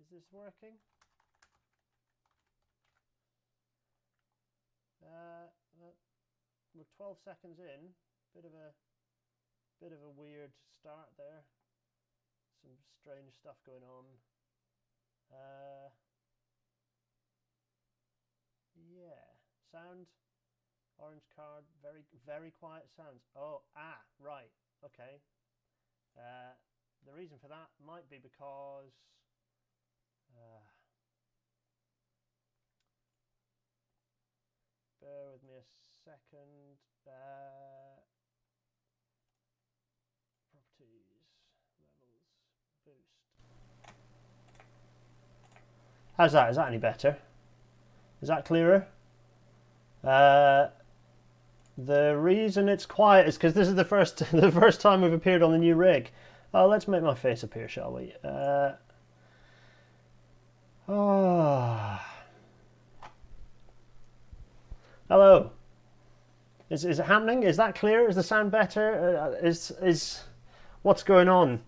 Is this working? We're 12 seconds in. Bit of a weird start there. Some strange stuff going on. Yeah, sound. Orange card. Very quiet sounds. Oh, right. Okay. The reason for that might be because bear with me a second. Properties, levels, boost. How's that? Is that any better? Is that clearer? The reason it's quiet is because this is the first time we've appeared on the new rig. Oh, let's make my face appear, shall we? Hello. Is it happening? Is that clear? Is the sound better? Is what's going on?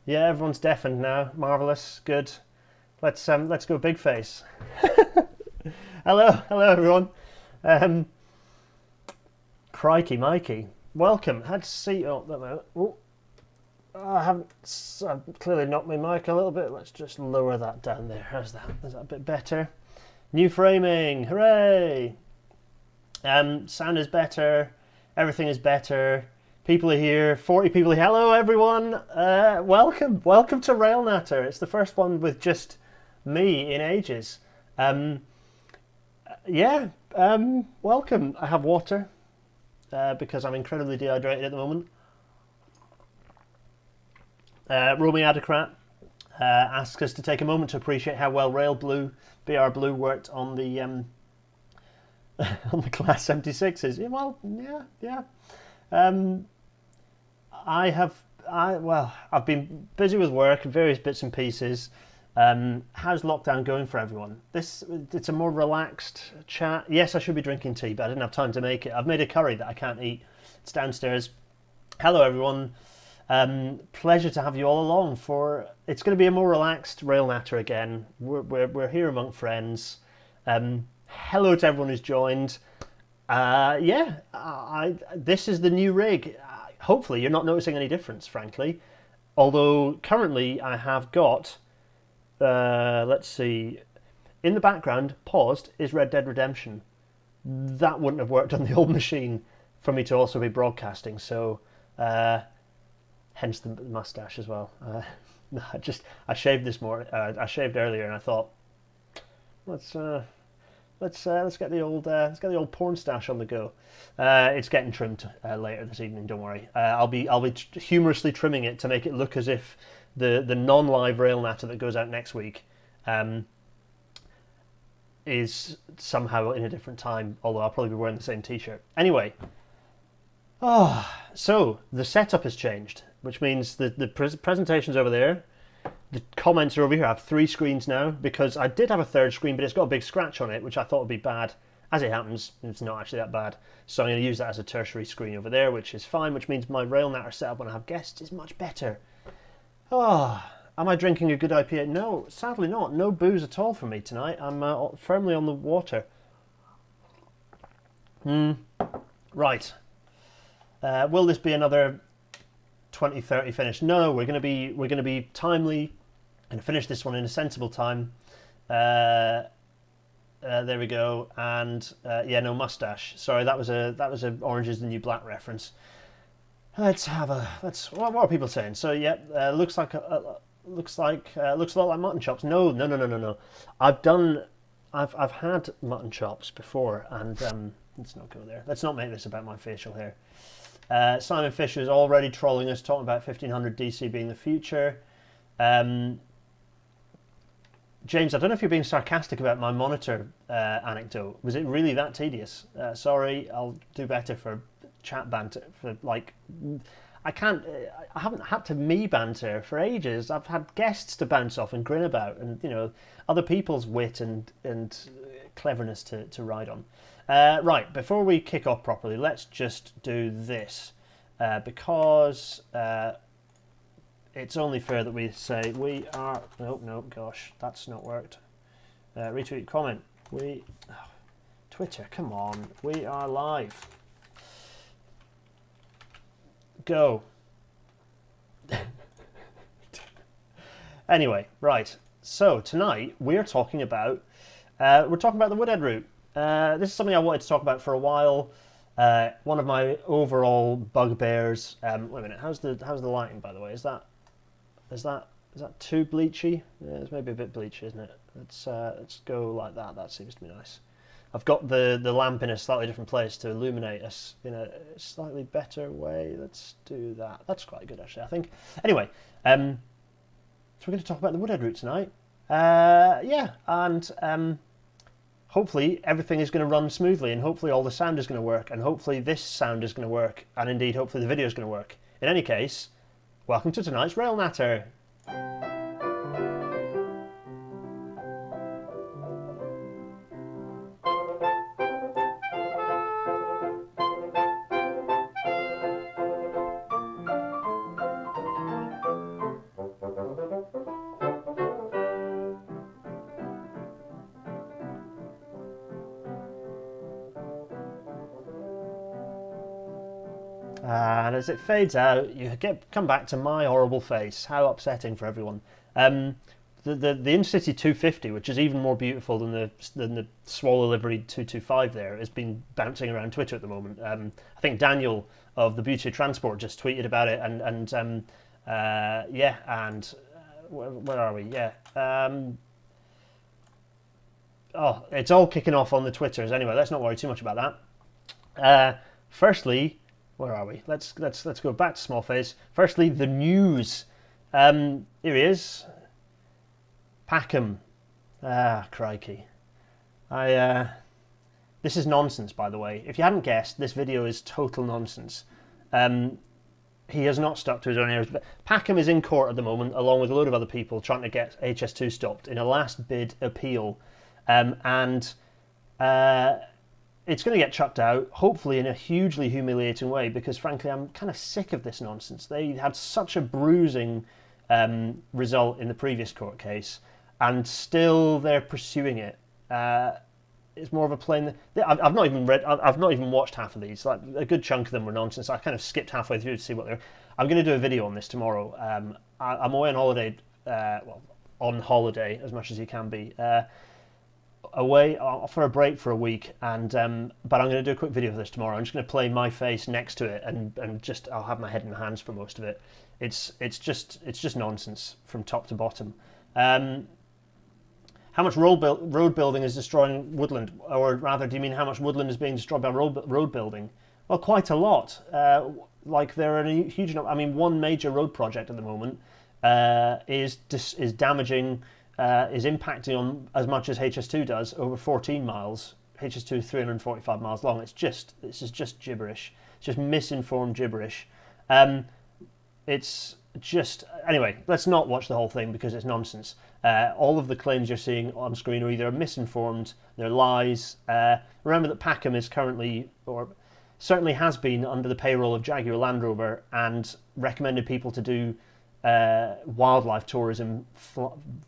Yeah, everyone's deafened now. Marvelous. Good. Let's go big face. Hello everyone. Crikey, Mikey. Welcome. Had to see. Oh, I've clearly knocked my mic a little bit. Let's just lower that down there. How's that? Is that a bit better? New framing. Hooray! Sound is better. Everything is better. People are here. 40 people here. Hello, everyone. Welcome to Rail Natter. It's the first one with just me in ages. Welcome. I have water because I'm incredibly dehydrated at the moment. Romy Adocrat asks us to take a moment to appreciate how well Rail Blue, BR Blue, worked on the on the Class 76s. Yeah, well, yeah. I've been busy with work and various bits and pieces. How's lockdown going for everyone? It's a more relaxed chat. Yes, I should be drinking tea, but I didn't have time to make it. I've made a curry that I can't eat. It's downstairs. Hello, everyone. Pleasure to have you all along for. It's going to be a more relaxed Rail Natter again. We're here among friends. Hello to everyone who's joined. This is the new rig. Hopefully you're not noticing any difference, frankly. Although currently I have got, let's see, in the background, paused, is Red Dead Redemption. That wouldn't have worked on the old machine for me to also be broadcasting, so hence the mustache as well. I shaved this morning. I shaved earlier, and I thought, let's get the old porn stash on the go. It's getting trimmed later this evening. Don't worry. I'll be humorously trimming it to make it look as if the non-live Rail Natter that goes out next week is somehow in a different time. Although I'll probably be wearing the same T-shirt anyway. So the setup has changed, which means the presentation's over there. The comments are over here. I have 3 screens now because I did have a third screen, but it's got a big scratch on it, which I thought would be bad. As it happens, it's not actually that bad. So I'm going to use that as a tertiary screen over there, which is fine, which means my Rail Natter setup when I have guests is much better. Am I drinking a good IPA? No, sadly not. No booze at all for me tonight. I'm firmly on the water. Right. Will this be another 20:30 finish? No, we're going to be timely and finish this one in a sensible time. There we go. And no mustache. Sorry, that was a Orange is the New Black reference. What are people saying? So looks a lot like mutton chops. No. I've had mutton chops before, and let's not go there. Let's not make this about my facial hair. Simon Fisher is already trolling us, talking about 1500 DC being the future. James, I don't know if you're being sarcastic about my monitor anecdote. Was it really that tedious? Sorry, I'll do better for chat banter. I haven't had to me banter for ages. I've had guests to bounce off and grin about, and other people's wit and cleverness to ride on. Right, before we kick off properly, let's just do this because it's only fair that we say we are... No, gosh, that's not worked. Retweet, comment. Twitter, come on. We are live. Go. Anyway, right. So tonight we're talking about the Woodhead Route. This is something I wanted to talk about for a while. One of my overall bugbears. Wait a minute. How's the lighting, by the way? Is that too bleachy? Yeah, it's maybe a bit bleachy, isn't it? Let's go like that. That seems to be nice. I've got the lamp in a slightly different place to illuminate us in a slightly better way. Let's do that. That's quite good, actually, I think. Anyway, so we're going to talk about the Woodhead Route tonight. And hopefully everything is going to run smoothly, and hopefully all the sound is going to work, and hopefully this sound is going to work, and indeed hopefully the video is going to work. In any case, welcome to tonight's Rail Natter. And as it fades out, you come back to my horrible face. How upsetting for everyone. The Intercity 250, which is even more beautiful than the Swallow liveried 225 there, has been bouncing around Twitter at the moment. I think Daniel of the Beauty of Transport just tweeted about it, where are we? Yeah. It's all kicking off on the Twitters. Anyway, let's not worry too much about that. Firstly, where are we? Let's go back to Smallface. Firstly, the news. Here he is. Packham. Crikey. This is nonsense, by the way. If you hadn't guessed, this video is total nonsense. He has not stuck to his own areas. Packham is in court at the moment, along with a load of other people, trying to get HS2 stopped in a last bid appeal. It's going to get chucked out, hopefully in a hugely humiliating way, because frankly I'm kind of sick of this nonsense. They had such a bruising result in the previous court case, and still they're pursuing it. It's more of a plain... I've not even watched half of these. Like, a good chunk of them were nonsense. I kind of skipped halfway through to see what they're... I'm going to do a video on this tomorrow. I'm away on holiday, on holiday as much as you can be. Away for a break for a week, but I'm going to do a quick video of this tomorrow. I'm just going to play my face next to it, and just I'll have my head in my hands for most of it. It's just nonsense from top to bottom. How much road building is destroying woodland, or rather, do you mean how much woodland is being destroyed by road building? Well, quite a lot. Like there are a huge number. I mean, one major road project at the moment is damaging. Is impacting on as much as HS2 does, over 14 miles. HS2 is 345 miles long. This is just gibberish. It's just misinformed gibberish. Anyway, let's not watch the whole thing because it's nonsense. All of the claims you're seeing on screen are either misinformed, they're lies. Remember that Packham is currently, or certainly has been, under the payroll of Jaguar Land Rover, and recommended people to do wildlife tourism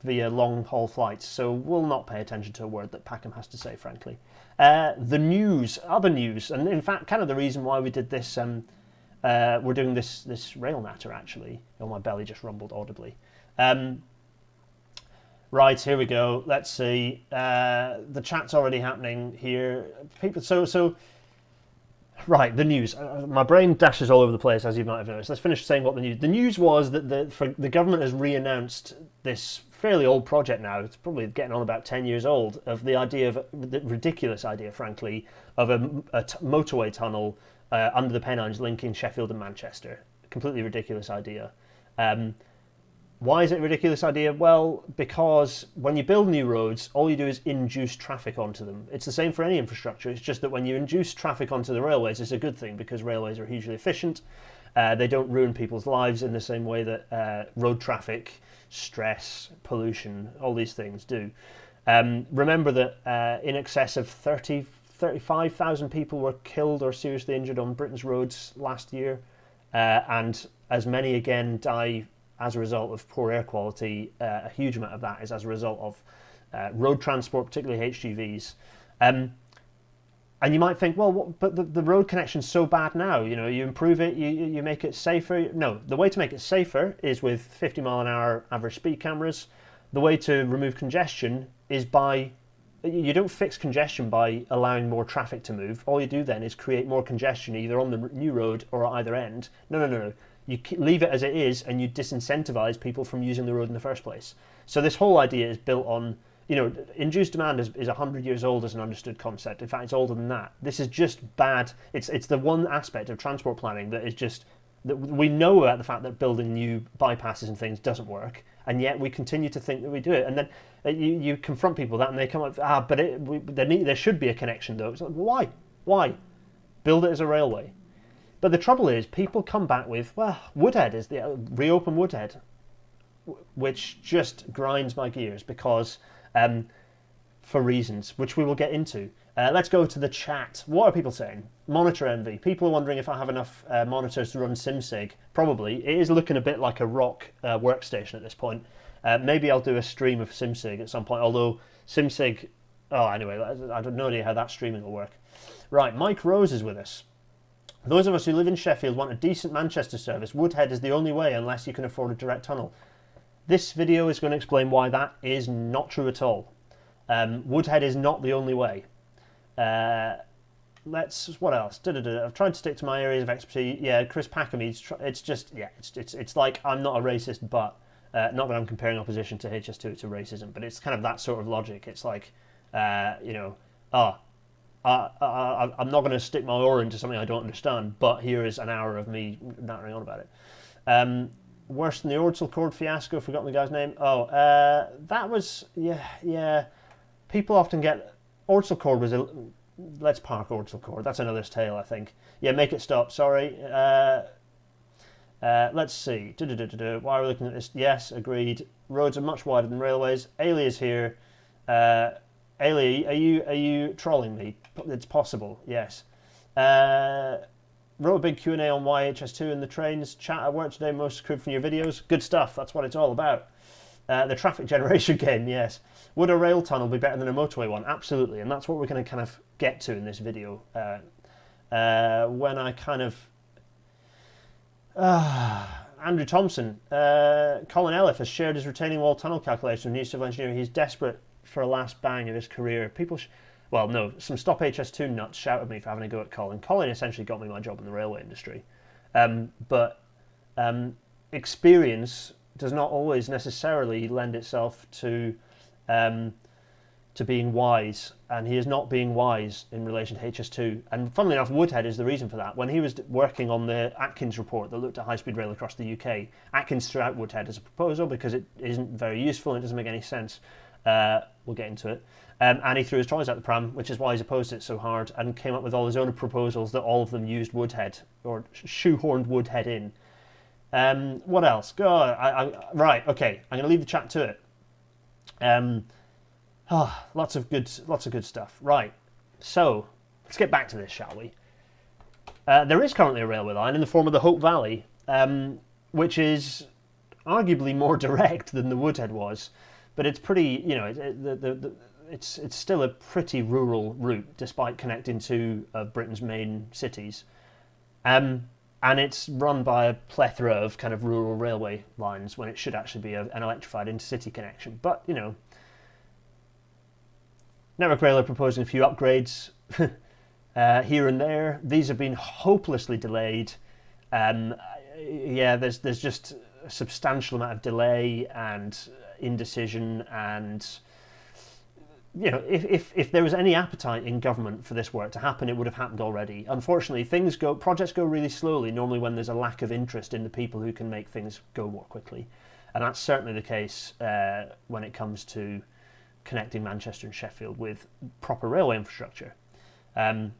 via long-haul flights, so we'll not pay attention to a word that Packham has to say, frankly. The news, other news, and in fact kind of the reason why we did this, we're doing this Rail Natter, actually. Oh, my belly just rumbled audibly. Right, here we go. Let's see. The chat's already happening here. People, so right, the news. My brain dashes all over the place, as you might have noticed. Let's finish saying what the news... The news was that the government has re-announced this fairly old project now. It's probably getting on about 10 years old, of the idea of... the ridiculous idea, frankly, of a motorway tunnel under the Pennines linking Sheffield and Manchester. Completely ridiculous idea. Why is it a ridiculous idea? Well, because when you build new roads, all you do is induce traffic onto them. It's the same for any infrastructure. It's just that when you induce traffic onto the railways, it's a good thing because railways are hugely efficient. They don't ruin people's lives in the same way that road traffic, stress, pollution, all these things do. Remember that in excess of 35,000 people were killed or seriously injured on Britain's roads last year, and as many again die as a result of poor air quality. A huge amount of that is as a result of road transport, particularly HGVs. And you might think, well, but the road connection's so bad now. You improve it, you make it safer. No, the way to make it safer is with 50 mile an hour average speed cameras. The way to remove congestion is you don't fix congestion by allowing more traffic to move. All you do then is create more congestion either on the new road or at either end. No. You leave it as it is, and you disincentivize people from using the road in the first place. So this whole idea is built on, induced demand is 100 years old as an understood concept. In fact, it's older than that. This is just bad. It's the one aspect of transport planning that is just, that we know about the fact that building new bypasses and things doesn't work, and yet we continue to think that we do it. And then you confront people with that, and they come up, but there should be a connection though. It's like, why? Build it as a railway. But the trouble is, people come back with, well, Woodhead is reopen Woodhead, which just grinds my gears because, for reasons which we will get into. Let's go to the chat. What are people saying? Monitor envy. People are wondering if I have enough monitors to run SimSig. Probably. It is looking a bit like a rock workstation at this point. Maybe I'll do a stream of SimSig at some point, although SimSig... Oh, anyway, I have no idea how that streaming will work. Right, Mike Rose is with us. Those of us who live in Sheffield want a decent Manchester service. Woodhead is the only way unless you can afford a direct tunnel. This video is going to explain why that is not true at all. Woodhead is not the only way. What else? I've tried to stick to my areas of expertise. Yeah, Chris Packermead, it's like I'm not a racist, but not that I'm comparing opposition to HS2 to racism, but it's kind of that sort of logic. It's like, I'm not going to stick my oar into something I don't understand, but here is an hour of me nattering on about it. Worse than the Ordsel Chord fiasco, forgotten the guy's name. That was, yeah. People often get, Ordsel Chord was let's park Ordsel Chord. That's another's tale, I think. Yeah, make it stop, sorry. Let's see. Why are we looking at this? Yes, agreed. Roads are much wider than railways. Ailey is here. Ailey, are you trolling me? It's possible, yes. Wrote a big Q&A on YHS2 and the trains. Chat at work today, most accrued from your videos. Good stuff, that's what it's all about. The traffic generation game, yes. Would a rail tunnel be better than a motorway one? Absolutely, and that's what we're going to kind of get to in this video. When I kind of... Andrew Thompson. Colin Elliff has shared his retaining wall tunnel calculation with New Civil Engineering. He's desperate for a last bang of his career. Some Stop HS2 nuts shouted at me for having a go at Colin. Colin essentially got me my job in the railway industry. But experience does not always necessarily lend itself to being wise, and he is not being wise in relation to HS2. And funnily enough, Woodhead is the reason for that. When he was working on the Atkins report that looked at high-speed rail across the UK, Atkins threw out Woodhead as a proposal because it isn't very useful and it doesn't make any sense. We'll get into it. And he threw his toys out the pram, which is why he's opposed it so hard, and came up with all his own proposals that all of them used Woodhead, or shoehorned Woodhead in. What else? Right, okay, I'm going to leave the chat to it. Lots of good stuff. Right, so let's get back to this, shall we? There is currently a railway line in the form of the Hope Valley, which is arguably more direct than the Woodhead was, but it's pretty, it's still a pretty rural route, despite connecting two of Britain's main cities. And it's run by a plethora of kind of rural railway lines when it should actually be an electrified intercity connection. But, Network Rail are proposing a few upgrades here and there. These have been hopelessly delayed. There's just a substantial amount of delay and indecision, and if there was any appetite in government for this work to happen, it would have happened already. Unfortunately, projects go really slowly, normally when there's a lack of interest in the people who can make things go more quickly. And that's certainly the case when it comes to connecting Manchester and Sheffield with proper railway infrastructure. Matt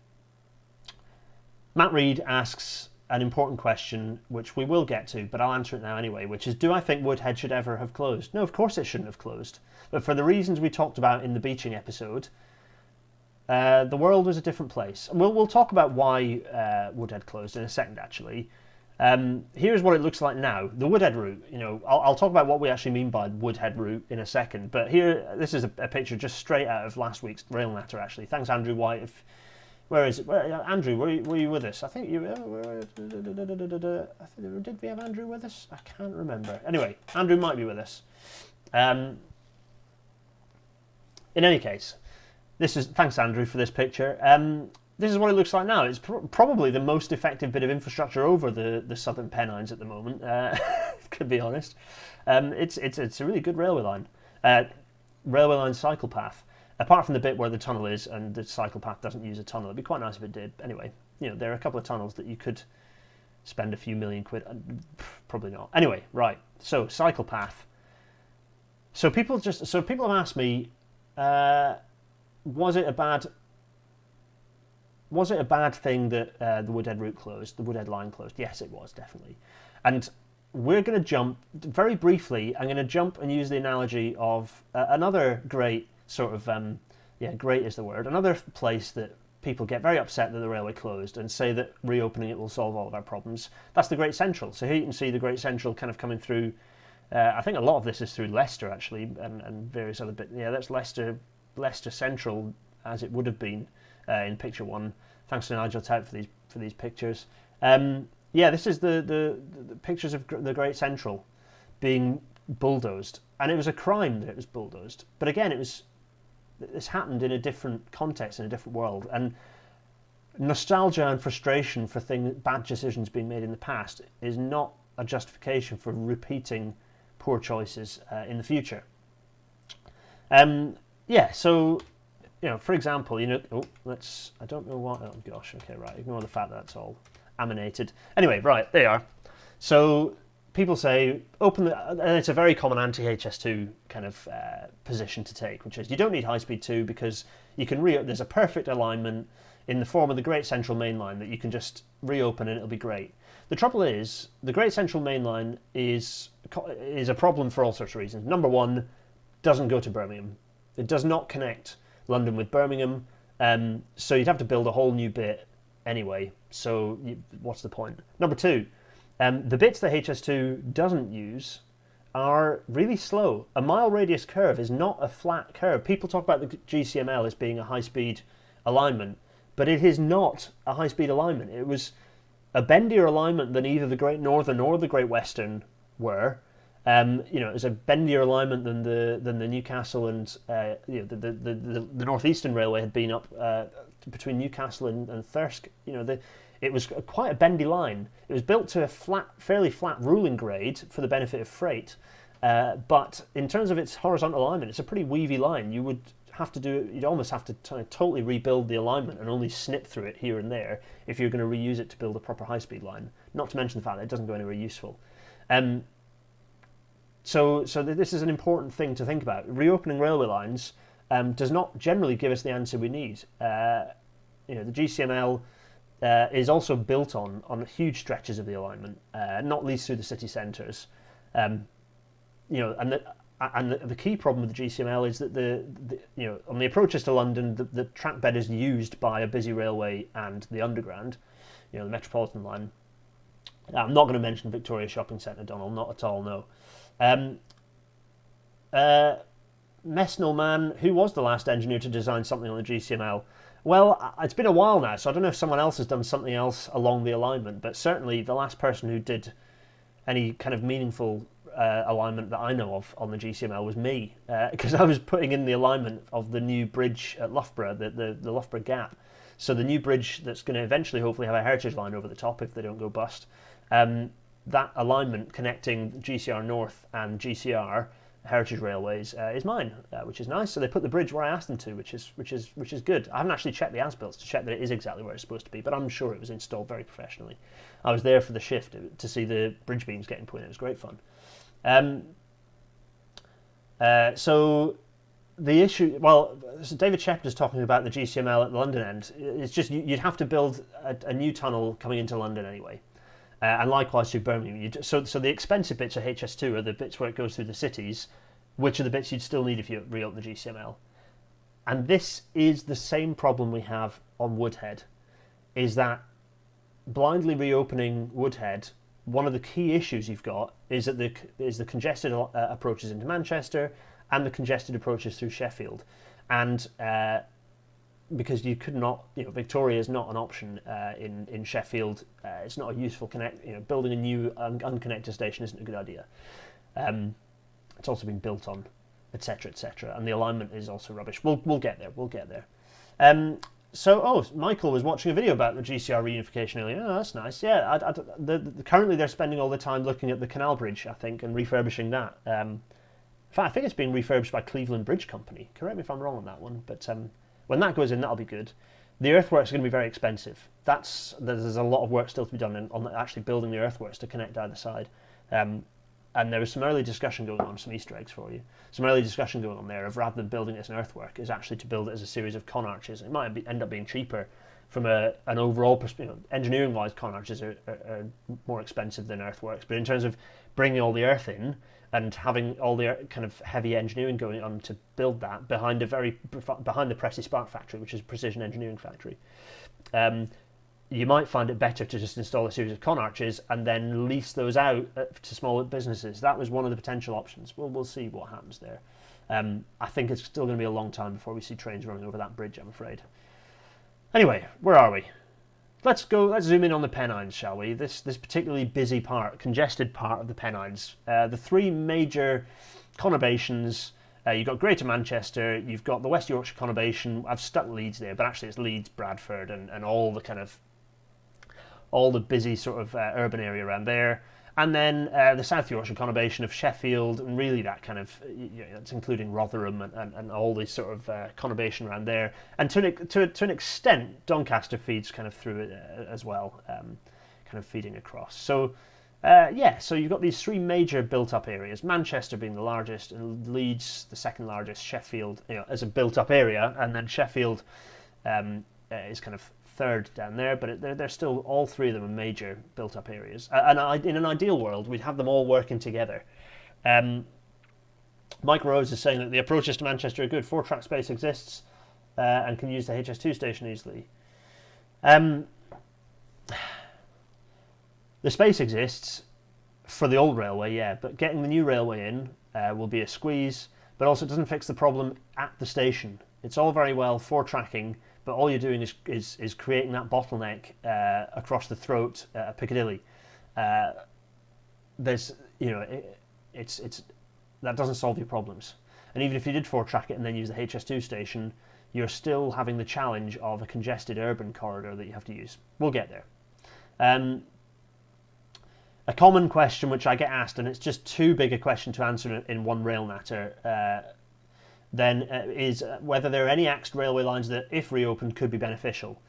Reed asks an important question, which we will get to, but I'll answer it now anyway, which is, do I think Woodhead should ever have closed? No, of course it shouldn't have closed. But for the reasons we talked about in the beaching episode, the world was a different place. And we'll talk about why Woodhead closed in a second, actually. Here's what it looks like now. The Woodhead Route. I'll talk about what we actually mean by Woodhead Route in a second. But this is a picture just straight out of last week's Rail Natter. Actually, thanks Andrew White. Where is it? Andrew, were you with us? I think you. Did we have Andrew with us? I can't remember. Anyway, Andrew might be with us. In any case, thanks Andrew for this picture. This is what it looks like now. It's probably the most effective bit of infrastructure over the southern Pennines at the moment. To be honest, it's a really good railway line cycle path. Apart from the bit where the tunnel is and the cycle path doesn't use a tunnel. It'd be quite nice if it did. Anyway, there are a couple of tunnels that you could spend a few million quid. Probably not. Anyway, right. So cycle path. So people have asked me, was it a bad thing that the Woodhead Route closed, the Woodhead line closed? Yes, it was, definitely. And we're going to jump very briefly. I'm going to jump and use the analogy of another great sort of, great is the word, another place that people get very upset that the railway closed and say that reopening it will solve all of our problems. That's the Great Central. So here you can see the Great Central kind of coming through. I think a lot of this is through Leicester, actually, and various other bits. Yeah, that's Leicester Central, as it would have been in picture one. Thanks to Nigel Tout for these pictures. This is the pictures of the Great Central being bulldozed, and it was a crime that it was bulldozed. But again, this happened in a different context, in a different world, and nostalgia and frustration for bad decisions being made in the past is not a justification for repeating poor choices in the future. So for example, I don't know what. Oh gosh, okay, right. Ignore the fact that that's all animated. Anyway, right, there you are. So people say and it's a very common anti-HS2 kind of position to take, which is you don't need high-speed 2 because you can there's a perfect alignment in the form of the Great Central Main Line that you can just reopen and it'll be great. The trouble is, the Great Central Main Line is a problem for all sorts of reasons. Number one, doesn't go to Birmingham. It does not connect London with Birmingham, so you'd have to build a whole new bit anyway. So what's the point? Number two, the bits that HS2 doesn't use are really slow. A mile radius curve is not a flat curve. People talk about the GCML as being a high-speed alignment, but it is not a high-speed alignment. It was a bendier alignment than either the Great Northern or the Great Western were. It was a bendier alignment than the Newcastle and the Northeastern Railway had been up between Newcastle and Thirsk. It was quite a bendy line. It was built to a fairly flat ruling grade for the benefit of freight, but in terms of its horizontal alignment, it's a pretty weavy line. You'd almost have to totally rebuild the alignment and only snip through it here and there if you're going to reuse it to build a proper high-speed line. Not to mention the fact that it doesn't go anywhere useful. So this is an important thing to think about. Reopening railway lines does not generally give us the answer we need. The GCML is also built on huge stretches of the alignment, not least through the city centres. And the key problem with the GCML is that on the approaches to London, the track bed is used by a busy railway and the underground, the Metropolitan line. I'm not going to mention Victoria Shopping Centre, Donald, not at all, no. Mesnell Man, who was the last engineer to design something on the GCML? Well, it's been a while now, so I don't know if someone else has done something else along the alignment, but certainly the last person who did any kind of meaningful alignment that I know of on the GCML was me, because I was putting in the alignment of the new bridge at Loughborough, the Loughborough Gap. So the new bridge that's going to eventually hopefully have a heritage line over the top if they don't go bust. That alignment connecting GCR North and GCR Heritage Railways is mine, which is nice. So they put the bridge where I asked them to, which is good. I haven't actually checked the as-built to check that it is exactly where it's supposed to be, but I'm sure it was installed very professionally. I was there for the shift to see the bridge beams getting put in. It was great fun. So the issue, so David Shepherd is talking about the GCML at the London end. It's just you'd have to build a new tunnel coming into London anyway. And likewise through Birmingham. So the expensive bits of HS2 are the bits where it goes through the cities, which are the bits you'd still need if you reopen the GCML. And this is the same problem we have on Woodhead, is that blindly reopening Woodhead one of the key issues you've got is that the congested approaches into Manchester and the congested approaches through Sheffield, and because you could not, Victoria is not an option in Sheffield. It's not a useful connect. Building a new unconnected station isn't a good idea. It's also been built on, etc., etc., and the alignment is also rubbish. We'll get there. We'll get there. Michael was watching a video about the GCR reunification earlier. Oh, that's nice. Yeah, currently they're spending all the time looking at the canal bridge, I think, and refurbishing that. In fact, I think it's being refurbished by Cleveland Bridge Company. Correct me if I'm wrong on that one, but when that goes in, that'll be good. The earthworks are going to be very expensive. There's a lot of work still to be done on actually building the earthworks to connect either side. And there was some early discussion going on, some Easter eggs for you. Some early discussion going on there of, rather than building it as an earthwork, is actually to build it as a series of con arches. It might end up being cheaper from an overall perspective. Engineering-wise, con arches are more expensive than earthworks, but in terms of bringing all the earth in and having all the kind of heavy engineering going on to build that behind the Pressy Spark factory, which is a precision engineering factory, you might find it better to just install a series of con arches and then lease those out to smaller businesses. That was one of the potential options. We'll see what happens there. I think it's still going to be a long time before we see trains running over that bridge, I'm afraid. Anyway, where are we? Let's zoom in on the Pennines, shall we? This particularly busy congested part of the Pennines. The three major conurbations. You've got Greater Manchester, you've got the West Yorkshire conurbation. I've stuck Leeds there, but actually it's Leeds, Bradford, and all the busy sort of urban area around there. And then the South Yorkshire conurbation of Sheffield, and really that kind of, it's including Rotherham and all this sort of conurbation around there. And to an extent, Doncaster feeds kind of through it as well, kind of feeding across. So, so you've got these three major built-up areas, Manchester being the largest, and Leeds the second largest, Sheffield as a built-up area, and then Sheffield is kind of third down there, but they're still, all three of them are major built-up areas. And in an ideal world, we'd have them all working together. Mike Rose is saying that the approaches to Manchester are good. 4-track space exists and can use the HS2 station easily. The space exists for the old railway, yeah, but getting the new railway in will be a squeeze, but also it doesn't fix the problem at the station. It's all very well 4-tracking, but all you're doing is creating that bottleneck across the throat at Piccadilly. There's it's that doesn't solve your problems. And even if you did 4-track it and then use the HS2 station, you're still having the challenge of a congested urban corridor that you have to use. We'll get there. A common question which I get asked, and it's just too big a question to answer in one rail natter, is whether there are any axed railway lines that, if reopened, could be beneficial.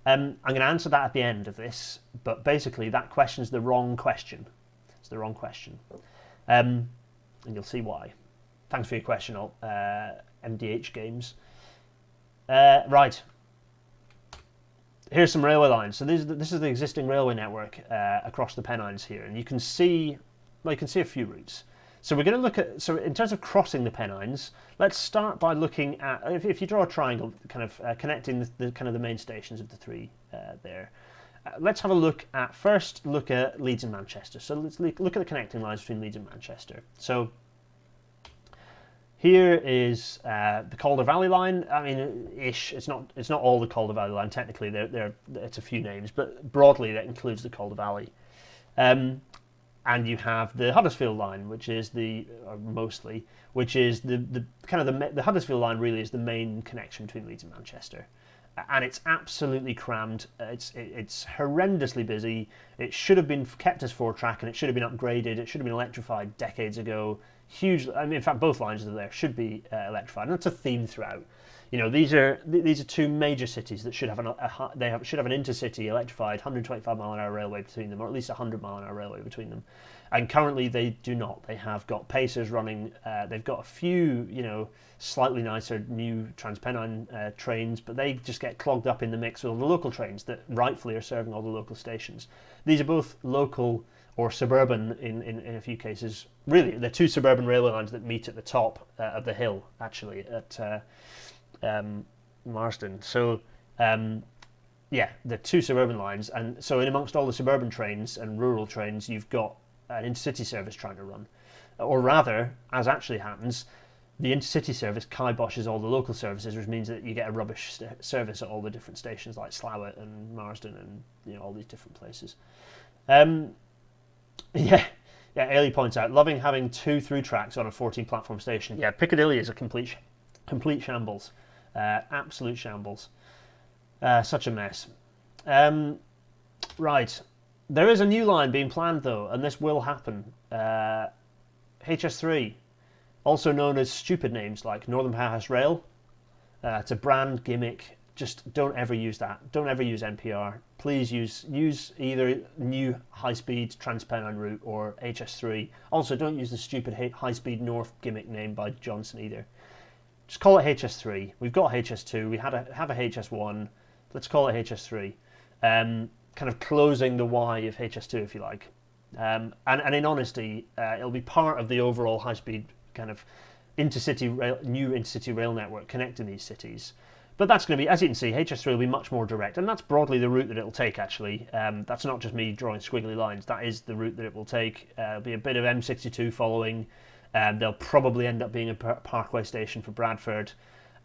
I'm going to answer that at the end of this, but basically that question's the wrong question. It's the wrong question. And you'll see why. Thanks for your question, MDH Games. Right. Here's some railway lines. So this is the existing railway network across the Pennines here, and you can see a few routes. So we're going to look at, in terms of crossing the Pennines, let's start by looking at, if you draw a triangle, kind of connecting the main stations of the three there. Let's have a look at Leeds and Manchester. So let's look at the connecting lines between Leeds and Manchester. So here is the Calder Valley line. I mean, it's not all the Calder Valley line technically. It's a few names, but broadly that includes the Calder Valley. And you have the Huddersfield line, which is the Huddersfield line really is the main connection between Leeds and Manchester, and it's absolutely crammed. It's horrendously busy. It should have been kept as 4-track, and it should have been upgraded. It should have been electrified decades ago. Huge. I mean, in fact, both lines that are there should be electrified, and that's a theme throughout. These are two major cities that should have should have an intercity electrified 125-mile-an-hour railway between them, or at least 100-mile-an-hour railway between them. And currently they do not. They have got pacers running. They've got a few, slightly nicer new trans-Pennine trains, but they just get clogged up in the mix with all the local trains that rightfully are serving all the local stations. These are both local or suburban in a few cases. Really, they're two suburban railway lines that meet at the top of the hill, actually, at Marsden. So yeah, the two suburban lines, and so in amongst all the suburban trains and rural trains, you've got an intercity service trying to run, or rather, as actually happens, the intercity service kiboshes all the local services, which means that you get a rubbish service at all the different stations like Slowett and Marsden and all these different places. Um, yeah, yeah. Ailey points out, loving having two through tracks on a 14 platform station. Yeah, Piccadilly is a complete shambles, absolute shambles. Such a mess. Right, there is a new line being planned though, and this will happen. HS3. Also known as stupid names like Northern Powerhouse Rail. It's a brand gimmick. Just don't ever use that. Don't ever use NPR. Please use either new high-speed trans-Pennine route or HS3. Also, don't use the stupid high-speed north gimmick name by Johnson either. Just call it HS3. We've got HS2. We have a HS1. Let's call it HS3. Kind of closing the Y of HS2, if you like. And in honesty, it'll be part of the overall high-speed kind of new intercity rail network connecting these cities. But that's going to be, as you can see, HS3 will be much more direct, and that's broadly the route that it'll take, actually. That's not just me drawing squiggly lines. That is the route that it will take. It'll be a bit of M62 following. They'll probably end up being a parkway station for Bradford.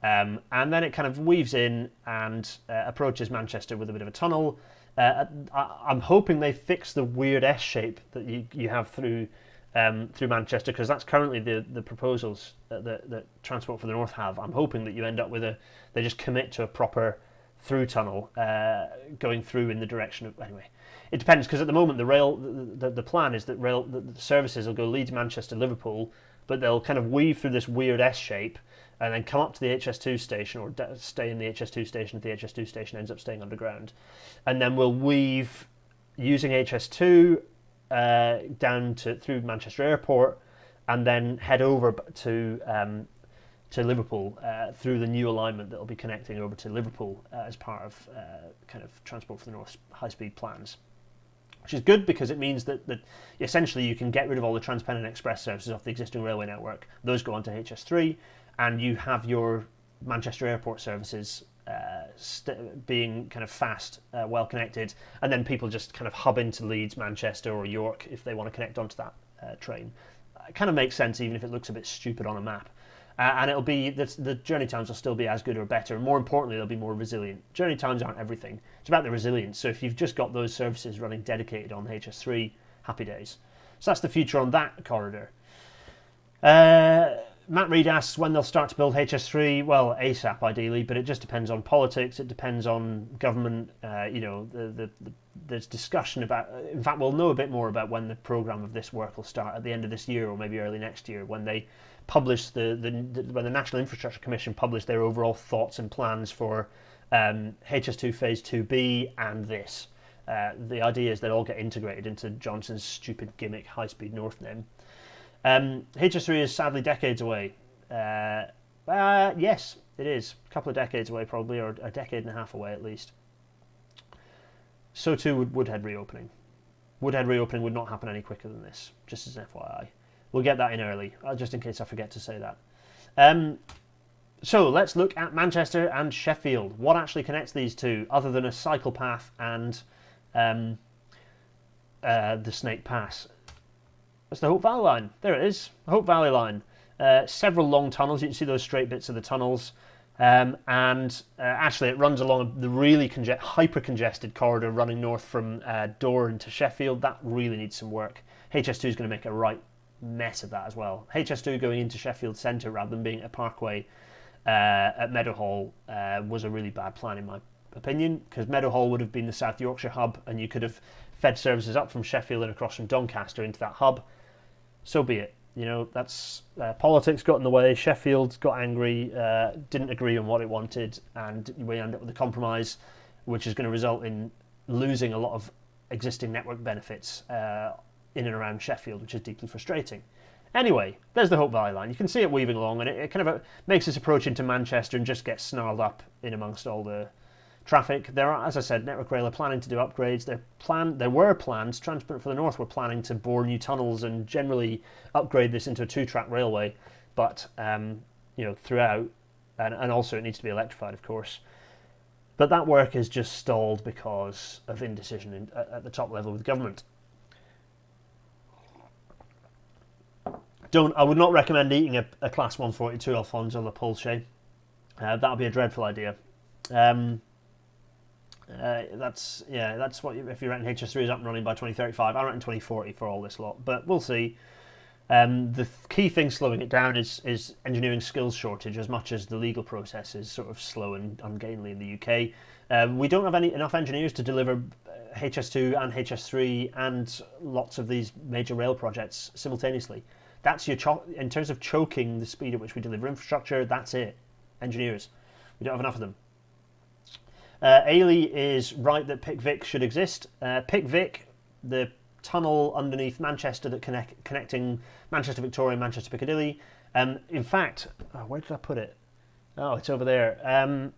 And then it kind of weaves in and approaches Manchester with a bit of a tunnel. I'm hoping they fix the weird S shape that you have through Manchester, because that's currently the proposals that Transport for the North have. I'm hoping that you end up with they just commit to a proper through tunnel going through in the direction of, anyway, it depends, because at the moment the plan is that the services will go Leeds, Manchester, Liverpool, but they'll kind of weave through this weird S shape and then come up to the HS2 station, or stay in the HS2 station if the HS2 station ends up staying underground, and then we'll weave using HS2 down through Manchester Airport, and then head over to Liverpool through the new alignment that will be connecting over to Liverpool as part of kind of Transport for the North high-speed plans, which is good because it means that essentially you can get rid of all the trans-Pennine express services off the existing railway network. Those go onto HS3, and you have your Manchester Airport services being kind of fast, well connected, and then people just kind of hub into Leeds, Manchester, or York if they want to connect onto that train. It kind of makes sense, even if it looks a bit stupid on a map. And it'll be the journey times will still be as good or better. And more importantly, they'll be more resilient. Journey times aren't everything; it's about the resilience. So if you've just got those services running dedicated on HS3, happy days. So that's the future on that corridor. Matt Reed asks when they'll start to build HS3. Well, ASAP ideally, but it just depends on politics. It depends on government. There's discussion about. In fact, we'll know a bit more about when the programme of this work will start at the end of this year or maybe early next year, when they publish when the National Infrastructure Commission publish their overall thoughts and plans for HS2 Phase 2B and this. The idea is they'll all get integrated into Johnson's stupid gimmick high-speed north name. HS3 is sadly decades away. Yes, it is. A couple of decades away probably, or a decade and a half away at least. So too would Woodhead reopening. Woodhead reopening would not happen any quicker than this, just as an FYI. We'll get that in early, just in case I forget to say that. So let's look at Manchester and Sheffield. What actually connects these two, other than a cycle path and the Snake Pass? That's the Hope Valley line. There it is, the Hope Valley line. Several long tunnels. You can see those straight bits of the tunnels. Actually, it runs along the really hyper-congested corridor running north from Dorn to Sheffield. That really needs some work. HS2 is going to make a right mess of that as well. HS2 going into Sheffield Centre rather than being a parkway at Meadowhall was a really bad plan in my opinion, because Meadowhall would have been the South Yorkshire hub, and you could have fed services up from Sheffield and across from Doncaster into that hub. So be it. You know, that's politics got in the way. Sheffield got angry, didn't agree on what it wanted, and we end up with a compromise, which is going to result in losing a lot of existing network benefits in and around Sheffield, which is deeply frustrating. Anyway, there's the Hope Valley line. You can see it weaving along, and it kind of makes its approach into Manchester and just gets snarled up in amongst all the traffic. There are, as I said, Network Rail are planning to do upgrades. There were plans, Transport for the North were planning to bore new tunnels and generally upgrade this into a two-track railway, but throughout, and also it needs to be electrified, of course. But that work is just stalled because of indecision at the top level with government. I would not recommend eating a Class 142 Alfonso La Pulce. That would be a dreadful idea. That's what if you reckon HS3 is up and running by 2035. I reckon 2040 for all this lot, but we'll see. The key thing slowing it down is engineering skills shortage, as much as the legal process is sort of slow and ungainly in the UK. We don't have enough engineers to deliver HS2 and HS3 and lots of these major rail projects simultaneously. That's in terms of choking the speed at which we deliver infrastructure. That's it. Engineers, we don't have enough of them. Ailey is right that Pick-Vic should exist. Pick-Vic, the tunnel underneath Manchester that connecting Manchester Victoria and Manchester Piccadilly. In fact, where did I put it? Oh, it's over there.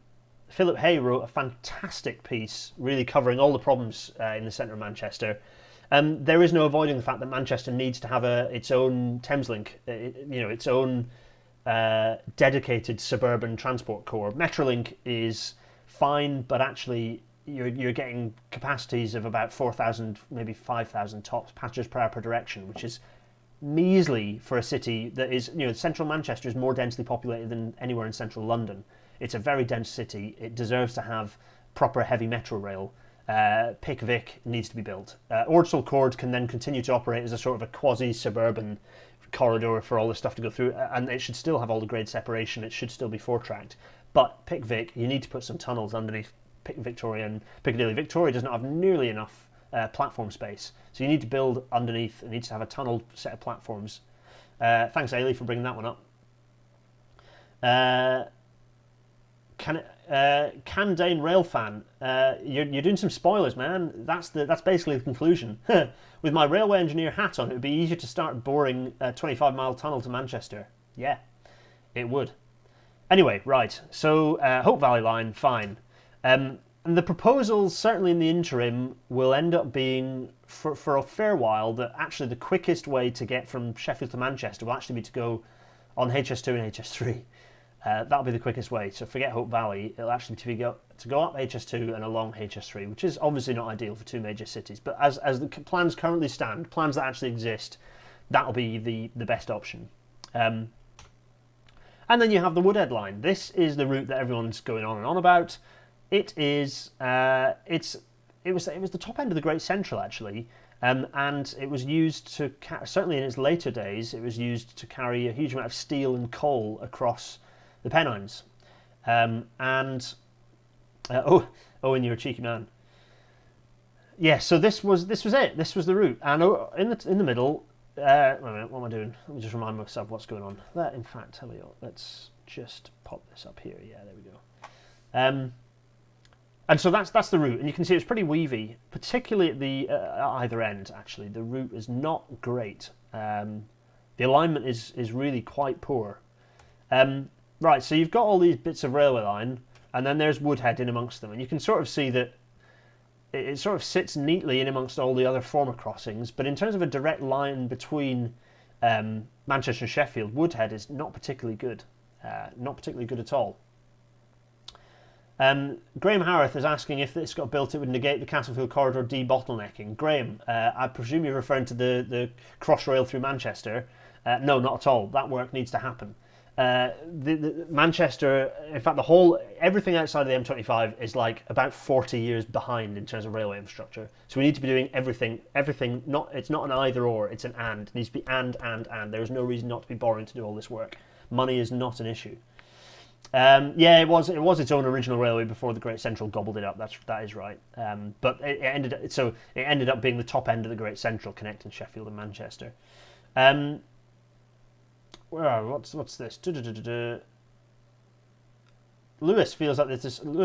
Philip Hay wrote a fantastic piece, really covering all the problems in the centre of Manchester. There is no avoiding the fact that Manchester needs to have its own Thameslink, its own dedicated suburban transport core. Metrolink is fine, but actually you're getting capacities of about 4,000, maybe 5,000 tops passengers per hour per direction, which is measly for a city that is, central Manchester is more densely populated than anywhere in central London. It's a very dense city. It deserves to have proper heavy metro rail. Pick-Vic needs to be built. Ordsall Cord can then continue to operate as a sort of a quasi-suburban corridor for all this stuff to go through, and it should still have all the grade separation. It should still be four-tracked. But Pick-Vic, you need to put some tunnels underneath Victoria and Piccadilly. Victoria does not have nearly enough platform space, so you need to build underneath. It needs to have a tunneled set of platforms. Thanks, Ailey, for bringing that one up. Candane Railfan, you're doing some spoilers, man. That's basically the conclusion. With my railway engineer hat on, it would be easier to start boring a 25-mile tunnel to Manchester. Yeah, it would. Anyway, right. So Hope Valley Line, fine. And the proposals, certainly in the interim, will end up being, for a fair while, that actually the quickest way to get from Sheffield to Manchester will actually be to go on HS2 and HS3. That'll be the quickest way. So forget Hope Valley. It'll actually be to go up HS2 and along HS3, which is obviously not ideal for two major cities. But as the plans currently stand, plans that actually exist, that'll be the best option. And then you have the Woodhead line. This is the route that everyone's going on and on about. It is. It was the top end of the Great Central actually, and it was used to certainly in its later days. It was used to carry a huge amount of steel and coal across the Pennines. And you're a cheeky man. Yeah, so this was it. This was the route, and in the middle. Wait a minute, what am I doing? Let me just remind myself what's going on. In fact, tell you what, let's just pop this up here. Yeah, there we go. And so that's the route, and you can see it's pretty weavy, particularly at the either end. Actually, the route is not great. The alignment is really quite poor. Right, so you've got all these bits of railway line, and then there's Woodhead in amongst them, and you can sort of see that it sort of sits neatly in amongst all the other former crossings, but in terms of a direct line between Manchester and Sheffield, Woodhead is not particularly good. Not particularly good at all. Graham Harrith is asking if this got built, it would negate the Castlefield corridor debottlenecking. Graham, I presume you're referring to the Crossrail through Manchester. No, not at all. That work needs to happen. The Manchester, in fact, everything outside of the M25 is like about 40 years behind in terms of railway infrastructure. So we need to be doing everything. It's not an either or, it's an and. It needs to be and. There is no reason not to be borrowing to do all this work. Money is not an issue. Yeah, it was its own original railway before the Great Central gobbled it up. That is right. But it ended up being the top end of the Great Central, connecting Sheffield and Manchester. What's this? Lewis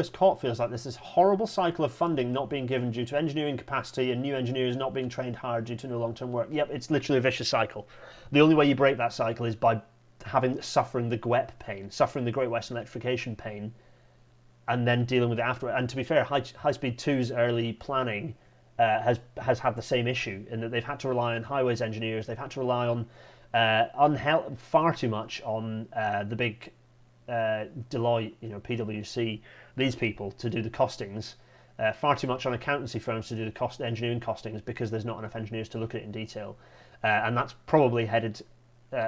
Cott feels like this horrible cycle of funding not being given due to engineering capacity and new engineers not being trained hard due to no long-term work. Yep, it's literally a vicious cycle. The only way you break that cycle is by suffering the GWEP pain, suffering the Great Western Electrification pain, and then dealing with it afterward. And to be fair, High Speed 2's early planning has had the same issue in that they've had to rely on highways engineers. They've had to rely on far too much on the big Deloitte, PwC, these people to do the costings, far too much on accountancy firms to do the engineering costings, because there's not enough engineers to look at it in detail, and that's probably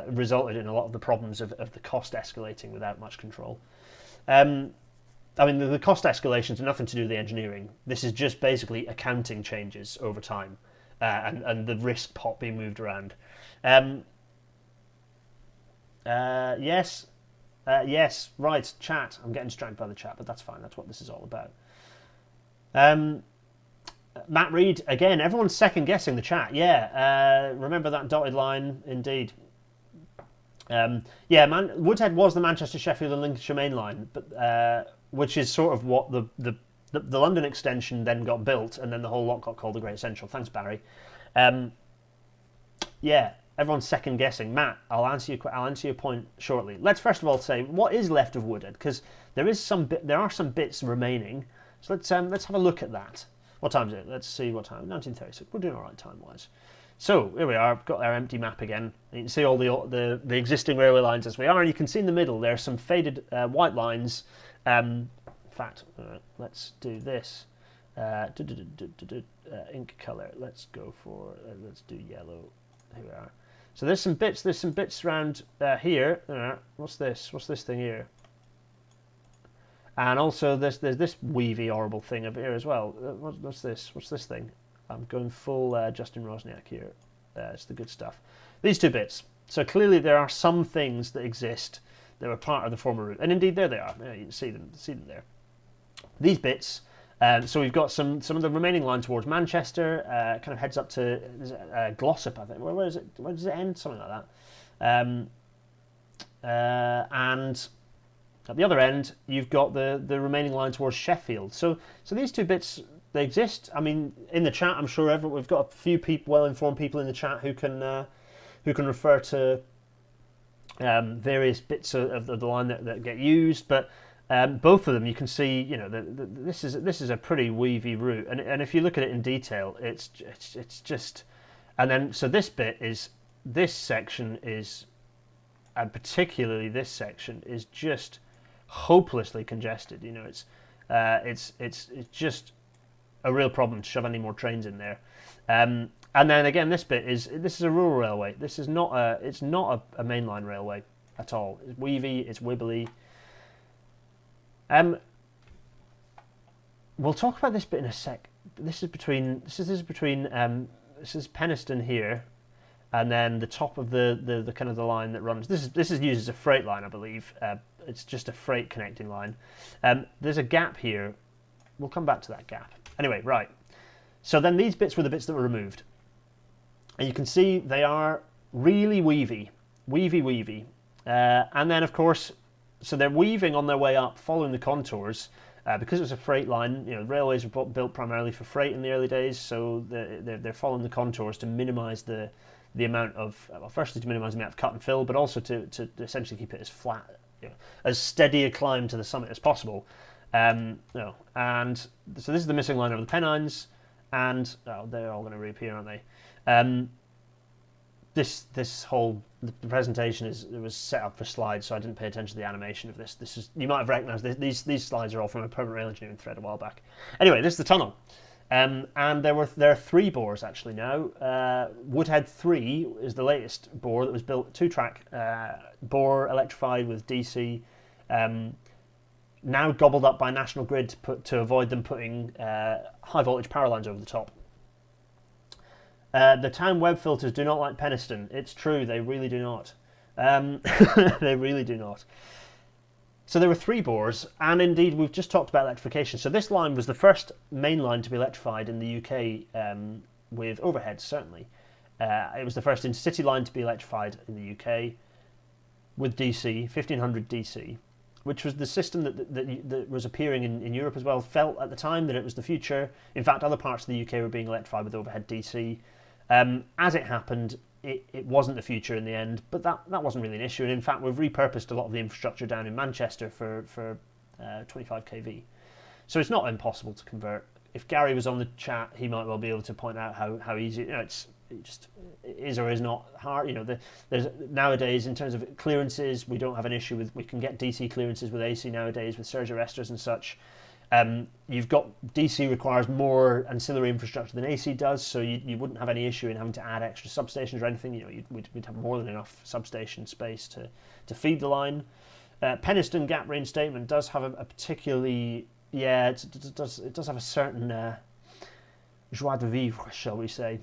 resulted in a lot of the problems of the cost escalating without much control. I mean, the cost escalations are nothing to do with the engineering. This is just basically accounting changes over time, and the risk pot being moved around. Yes, right, chat. I'm getting distracted by the chat, but that's fine. That's what this is all about. Matt Reed, again, everyone's second guessing the chat. Yeah, remember that dotted line, indeed. Woodhead was the Manchester, Sheffield, and Lincolnshire main line, but which is sort of what the London extension then got built, and then the whole lot got called the Great Central. Thanks, Barry. Yeah, everyone's second guessing. Matt, I'll answer your point shortly. Let's first of all say what is left of Woodhead, because there are some bits remaining. So let's have a look at that. What time is it? Let's see what time. 1936. We're doing all right time-wise. So here we are. I've got our empty map again. You can see all the existing railway lines as we are, and you can see in the middle there are some faded white lines. In fact, let's do this. Ink color. Let's go for. Let's do yellow. Here we are. So there's some bits around here. What's this? What's this thing here? And also there's this weavy horrible thing over here as well. What's this? What's this thing? I'm going full Justin Rosniak here. It's the good stuff. These two bits. So clearly there are some things that exist that were part of the former route, and indeed there they are. Yeah, you can see them there. These bits. So we've got some of the remaining line towards Manchester. Kind of heads up to Glossop, I think. Where is it? Where does it end? Something like that. And at the other end, you've got the remaining line towards Sheffield. So these two bits, they exist. I mean, in the chat, I'm sure we've got a few well-informed people in the chat who can refer to various bits of the line that get used. But both of them, you can see, you know, this is a pretty weavy route, and if you look at it in detail, it's just, and then so this section is, and particularly this section is just hopelessly congested. You know, it's just a real problem to shove any more trains in there. And then again, this is a rural railway. This is not a mainline railway at all. It's weavy, it's wibbly. We'll talk about this bit in a sec. This is between Penistone here, and then the top of the kind of the line that runs. This is used as a freight line, I believe. It's just a freight connecting line. There's a gap here. We'll come back to that gap. Anyway, right. So then these bits were the bits that were removed, and you can see they are really weavy. And then of course, so they're weaving on their way up, following the contours. Because it was a freight line, you know, railways were built primarily for freight in the early days, so they're following the contours to minimise the amount of, well, firstly to minimise the amount of cut and fill, but also to essentially keep it as flat, you know, as steady a climb to the summit as possible. And so this is the missing line over the Pennines, and they're all going to reappear, aren't they? This whole the presentation was set up for slides, so I didn't pay attention to the animation of this. This is, you might have recognised these slides are all from a permanent rail engineering thread a while back. Anyway, this is the tunnel, and there are 3 bores actually now. Woodhead 3 is the latest bore that was built, 2-track bore, electrified with DC. Now gobbled up by National Grid to avoid them putting high voltage power lines over the top. The town web filters do not like Penistone. It's true, they really do not. They really do not. So there were 3 bores, and indeed we've just talked about electrification. So this line was the first main line to be electrified in the UK with overheads, certainly. It was the first intercity line to be electrified in the UK with DC, 1500 DC, which was the system that was appearing in Europe as well. Felt at the time that it was the future. In fact, other parts of the UK were being electrified with overhead DC. As it happened, it wasn't the future in the end, but that wasn't really an issue. And in fact, we've repurposed a lot of the infrastructure down in Manchester for 25 kV. So it's not impossible to convert. If Gary was on the chat, he might well be able to point out how easy. You know, it just is or is not hard. There's nowadays, in terms of clearances, we don't have an issue with, we can get DC clearances with AC nowadays with surge arresters and such. You've got, DC requires more ancillary infrastructure than AC does, so you wouldn't have any issue in having to add extra substations or anything. We'd have more than enough substation space to feed the line. Penistone gap reinstatement does have a particularly, it does have a certain joie de vivre, shall we say.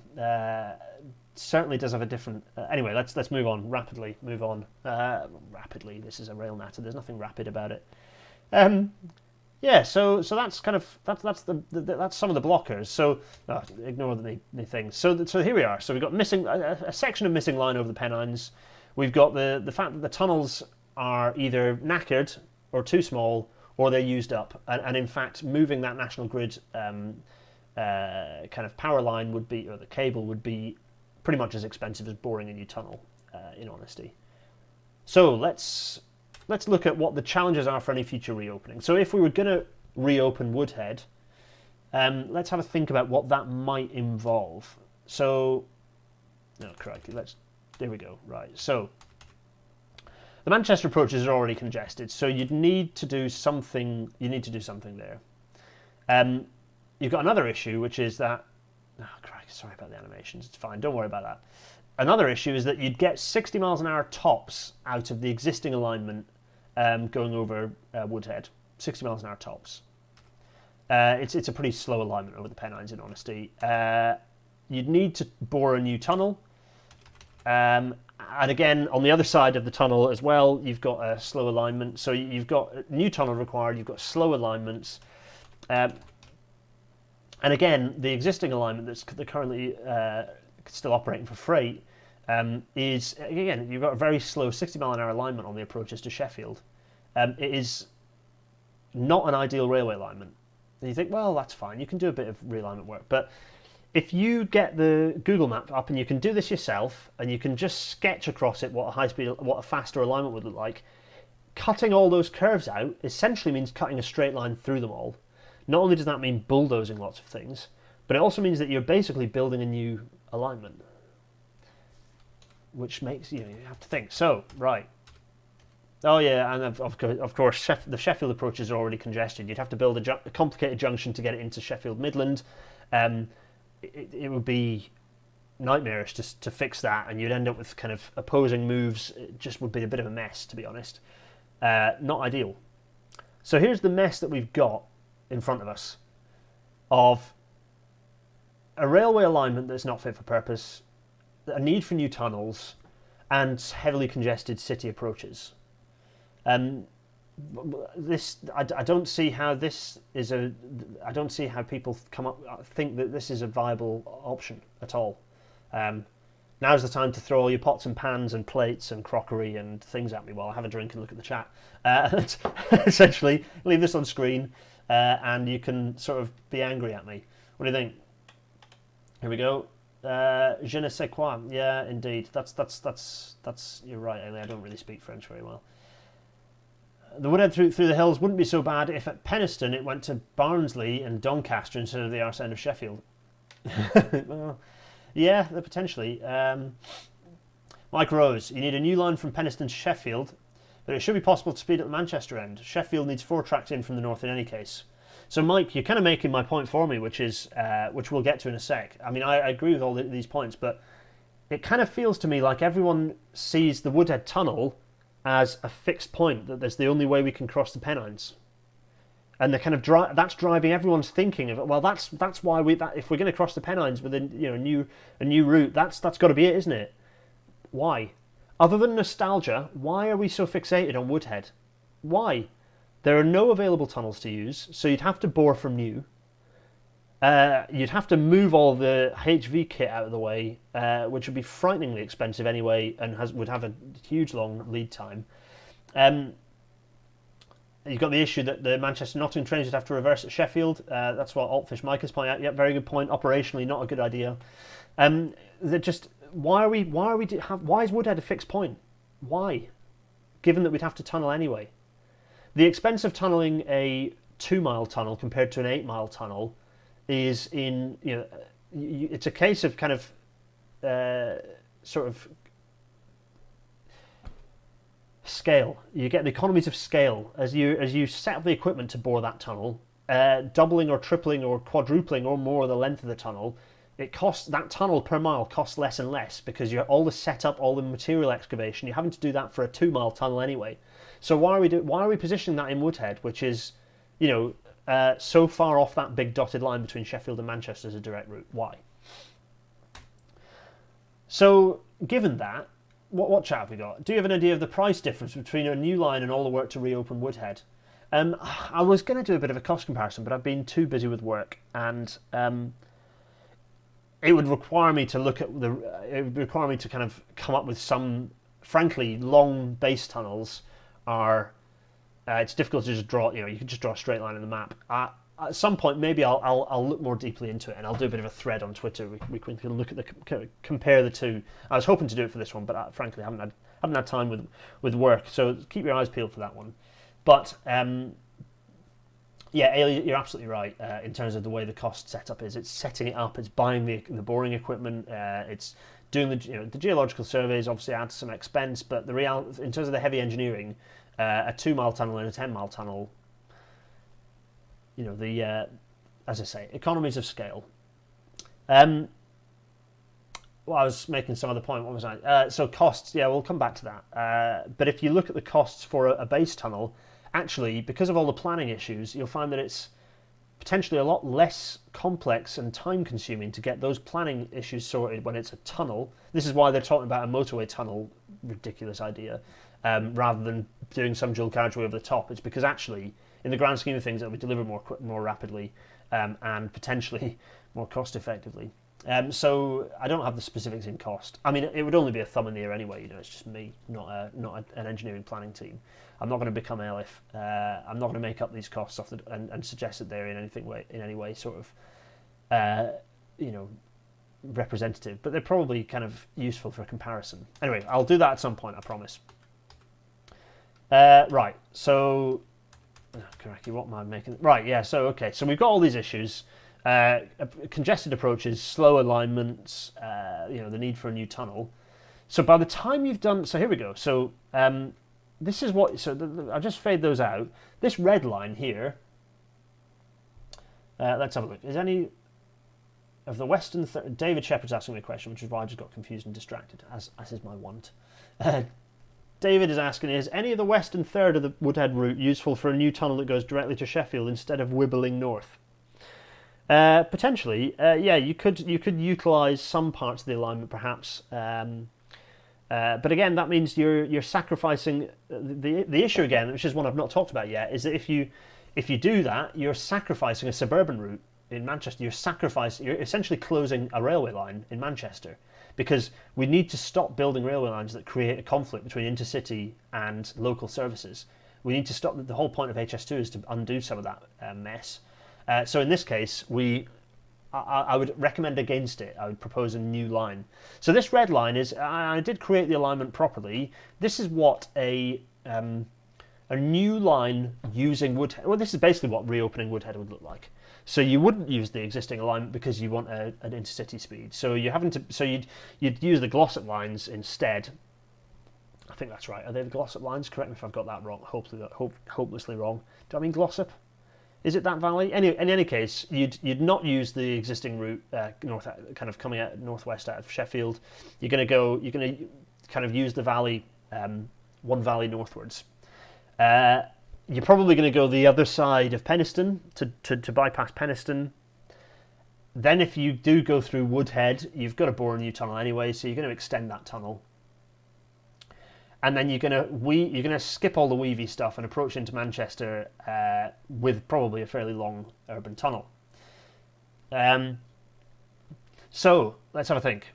Certainly does have a different. Anyway, let's move on rapidly. Rapidly. This is a rail natter. There's nothing rapid about it. So that's kind of that's some of the blockers. So ignore the things. So here we are. So we've got missing a section of missing line over the Pennines. We've got the fact that the tunnels are either knackered or too small, or they're used up. And in fact, moving that national grid kind of power line would be, or the cable would be, pretty much as expensive as boring a new tunnel. In honesty. So let's look at what the challenges are for any future reopening. So if we were going to reopen Woodhead, let's have a think about what that might involve. So, no, crikey, there we go, right. So, the Manchester approaches are already congested, so you'd need to do something, there. You've got another issue, which is that, crikey, sorry about the animations, it's fine, don't worry about that. Another issue is that you'd get 60 miles an hour tops out of the existing alignment going over Woodhead, 60 miles an hour tops. It's a pretty slow alignment over the Pennines, in honesty. You'd need to bore a new tunnel. And again, on the other side of the tunnel as well, you've got a slow alignment. So you've got a new tunnel required, you've got slow alignments. And again, the existing alignment that's currently still operating for freight is, again, you've got a very slow 60 mile an hour alignment on the approaches to Sheffield. It is not an ideal railway alignment. And you think, well, that's fine, you can do a bit of realignment work. But if you get the Google map up and you can do this yourself, and you can just sketch across it what a faster alignment would look like, cutting all those curves out essentially means cutting a straight line through them all. Not only does that mean bulldozing lots of things, but it also means that you're basically building a new alignment, which makes you have to think. So, right. Oh yeah, and of course the Sheffield approaches are already congested. You'd have to build a complicated junction to get it into Sheffield Midland. It would be nightmarish to fix that, and you'd end up with kind of opposing moves. It just would be a bit of a mess, to be honest. Not ideal. So here's the mess that we've got in front of us of a railway alignment that's not fit for purpose, a need for new tunnels, and heavily congested city approaches. I don't see how people think that this is a viable option at all. Now's the time to throw all your pots and pans and plates and crockery and things at me while I have a drink and look at the chat. Essentially, leave this on screen, and you can sort of be angry at me. What do you think? Here we go. Je ne sais quoi. Yeah, indeed. That's. You're right, Ailey. I don't really speak French very well. The Woodhead Route through the hills wouldn't be so bad if at Penistone it went to Barnsley and Doncaster instead of the arse end of Sheffield. Well, yeah, potentially. Mike Rose, you need a new line from Penistone to Sheffield, but it should be possible to speed up the Manchester end. Sheffield needs 4 tracks in from the north in any case. So, Mike, you're kind of making my point for me, which we'll get to in a sec. I mean, I agree with all these points, but it kind of feels to me like everyone sees the Woodhead Tunnel as a fixed point, that there's the only way we can cross the Pennines, and they're kind of that's driving everyone's thinking of it. Well, that's why if we're going to cross the Pennines with a new route, that's got to be it, isn't it? Why? Other than nostalgia, why are we so fixated on Woodhead? Why? There are no available tunnels to use, so you'd have to bore from new. You'd have to move all the HV kit out of the way, which would be frighteningly expensive anyway, and would have a huge long lead time. You've got the issue that the Manchester-Nottingham trains would have to reverse at Sheffield. That's what Altfish Mike is pointing out. Yeah, very good point. Operationally, not a good idea. Why is Woodhead a fixed point? Why? Given that we'd have to tunnel anyway. The expense of tunnelling a 2-mile tunnel compared to an 8-mile tunnel is it's a case of kind of sort of scale. You get the economies of scale as you set up the equipment to bore that tunnel, doubling or tripling or quadrupling or more the length of the tunnel. It costs, that tunnel per mile costs less and less because you're all the setup, all the material excavation. You're having to do that for a 2-mile tunnel anyway. So why are we positioning that in Woodhead, which is, so far off that big dotted line between Sheffield and Manchester as a direct route? Why? So given that, what chat have we got? Do you have an idea of the price difference between a new line and all the work to reopen Woodhead? I was going to do a bit of a cost comparison, but I've been too busy with work, and it would require me to kind of come up with some, frankly, long base tunnels are. It's difficult to just draw. You can just draw a straight line in the map. At some point, maybe I'll look more deeply into it, and I'll do a bit of a thread on Twitter. We can look at compare the two. I was hoping to do it for this one, but frankly, I haven't had time with work. So keep your eyes peeled for that one. But yeah, Ailey, you're absolutely right in terms of the way the cost setup is. It's setting it up. It's buying the boring equipment. It's doing the geological surveys. Obviously, adds some expense, but in terms of the heavy engineering, a 2-mile tunnel and a 10-mile tunnel. As I say, economies of scale. Well, I was making some other point. What was I? So costs. Yeah, we'll come back to that. But if you look at the costs for a base tunnel, actually, because of all the planning issues, you'll find that it's potentially a lot less complex and time-consuming to get those planning issues sorted when it's a tunnel. This is why they're talking about a motorway tunnel, ridiculous idea, rather than doing some dual carriageway over the top. It's because actually, in the grand scheme of things, it'll be delivered more rapidly and potentially more cost-effectively. So I don't have the specifics in cost. I mean, it would only be a thumb in the air anyway. It's just me, not an engineering planning team. I'm not going to become Elif. I'm not going to make up these costs and suggest that they're in any way sort of, representative. But they're probably kind of useful for a comparison. Anyway, I'll do that at some point. I promise. Right. So, correctly, what am I making? Right. Yeah. So okay. So we've got all these issues. Congested approaches, slow alignments, the need for a new tunnel. So by the time you've done, so here we go. So this is what. So I'll just fade those out. This red line here. Let's have a look. Is any of the western? David Shepherd's asking me a question, which is why I just got confused and distracted, as is my wont. David is asking, is any of the western third of the Woodhead route useful for a new tunnel that goes directly to Sheffield instead of wibbling north? Potentially, yeah, you could utilise some parts of the alignment, perhaps, but again, that means you're sacrificing the issue again, which is one I've not talked about yet. Is that if you do that, you're sacrificing a suburban route in Manchester. You're essentially closing a railway line in Manchester, because we need to stop building railway lines that create a conflict between intercity and local services. We need to stop. The whole point of HS2 is to undo some of that mess. So in this case, I would recommend against it. I would propose a new line. So this red line is, I did create the alignment properly. This is what a new line using Woodhead. Well, this is basically what reopening Woodhead would look like. So you wouldn't use the existing alignment because you want an intercity speed. So you'd use the Glossop lines instead. I think that's right. Are they the Glossop lines? Correct me if I've got that wrong. Hopelessly wrong. Do I mean Glossop? Is it that valley? In any case, you'd not use the existing route north, kind of coming out northwest out of Sheffield. You're going to kind of use the valley, one valley northwards. You're probably going to go the other side of Penistone to bypass Penistone. Then, if you do go through Woodhead, you've got to bore a new tunnel anyway, so you're going to extend that tunnel. And then you're gonna skip all the weavy stuff and approach into Manchester with probably a fairly long urban tunnel. So let's have a think.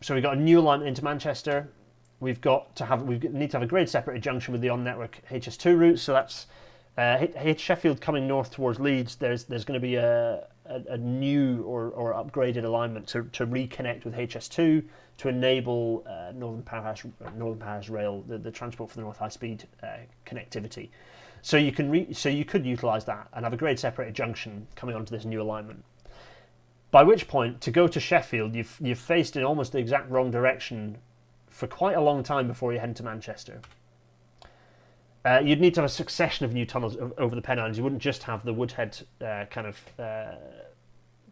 So we've got a new alignment into Manchester. We need to have a grade separated junction with the on-network HS2 route. So that's Sheffield coming north towards Leeds. There's going to be a new or upgraded alignment to reconnect with HS2 to enable Northern Powerhouse Rail, the transport for the North High Speed connectivity. So you could utilise that and have a grade separated junction coming onto this new alignment. By which point, to go to Sheffield, you've faced in almost the exact wrong direction for quite a long time before you head to Manchester. You'd need to have a succession of new tunnels over the Pennines. You wouldn't just have the Woodhead kind of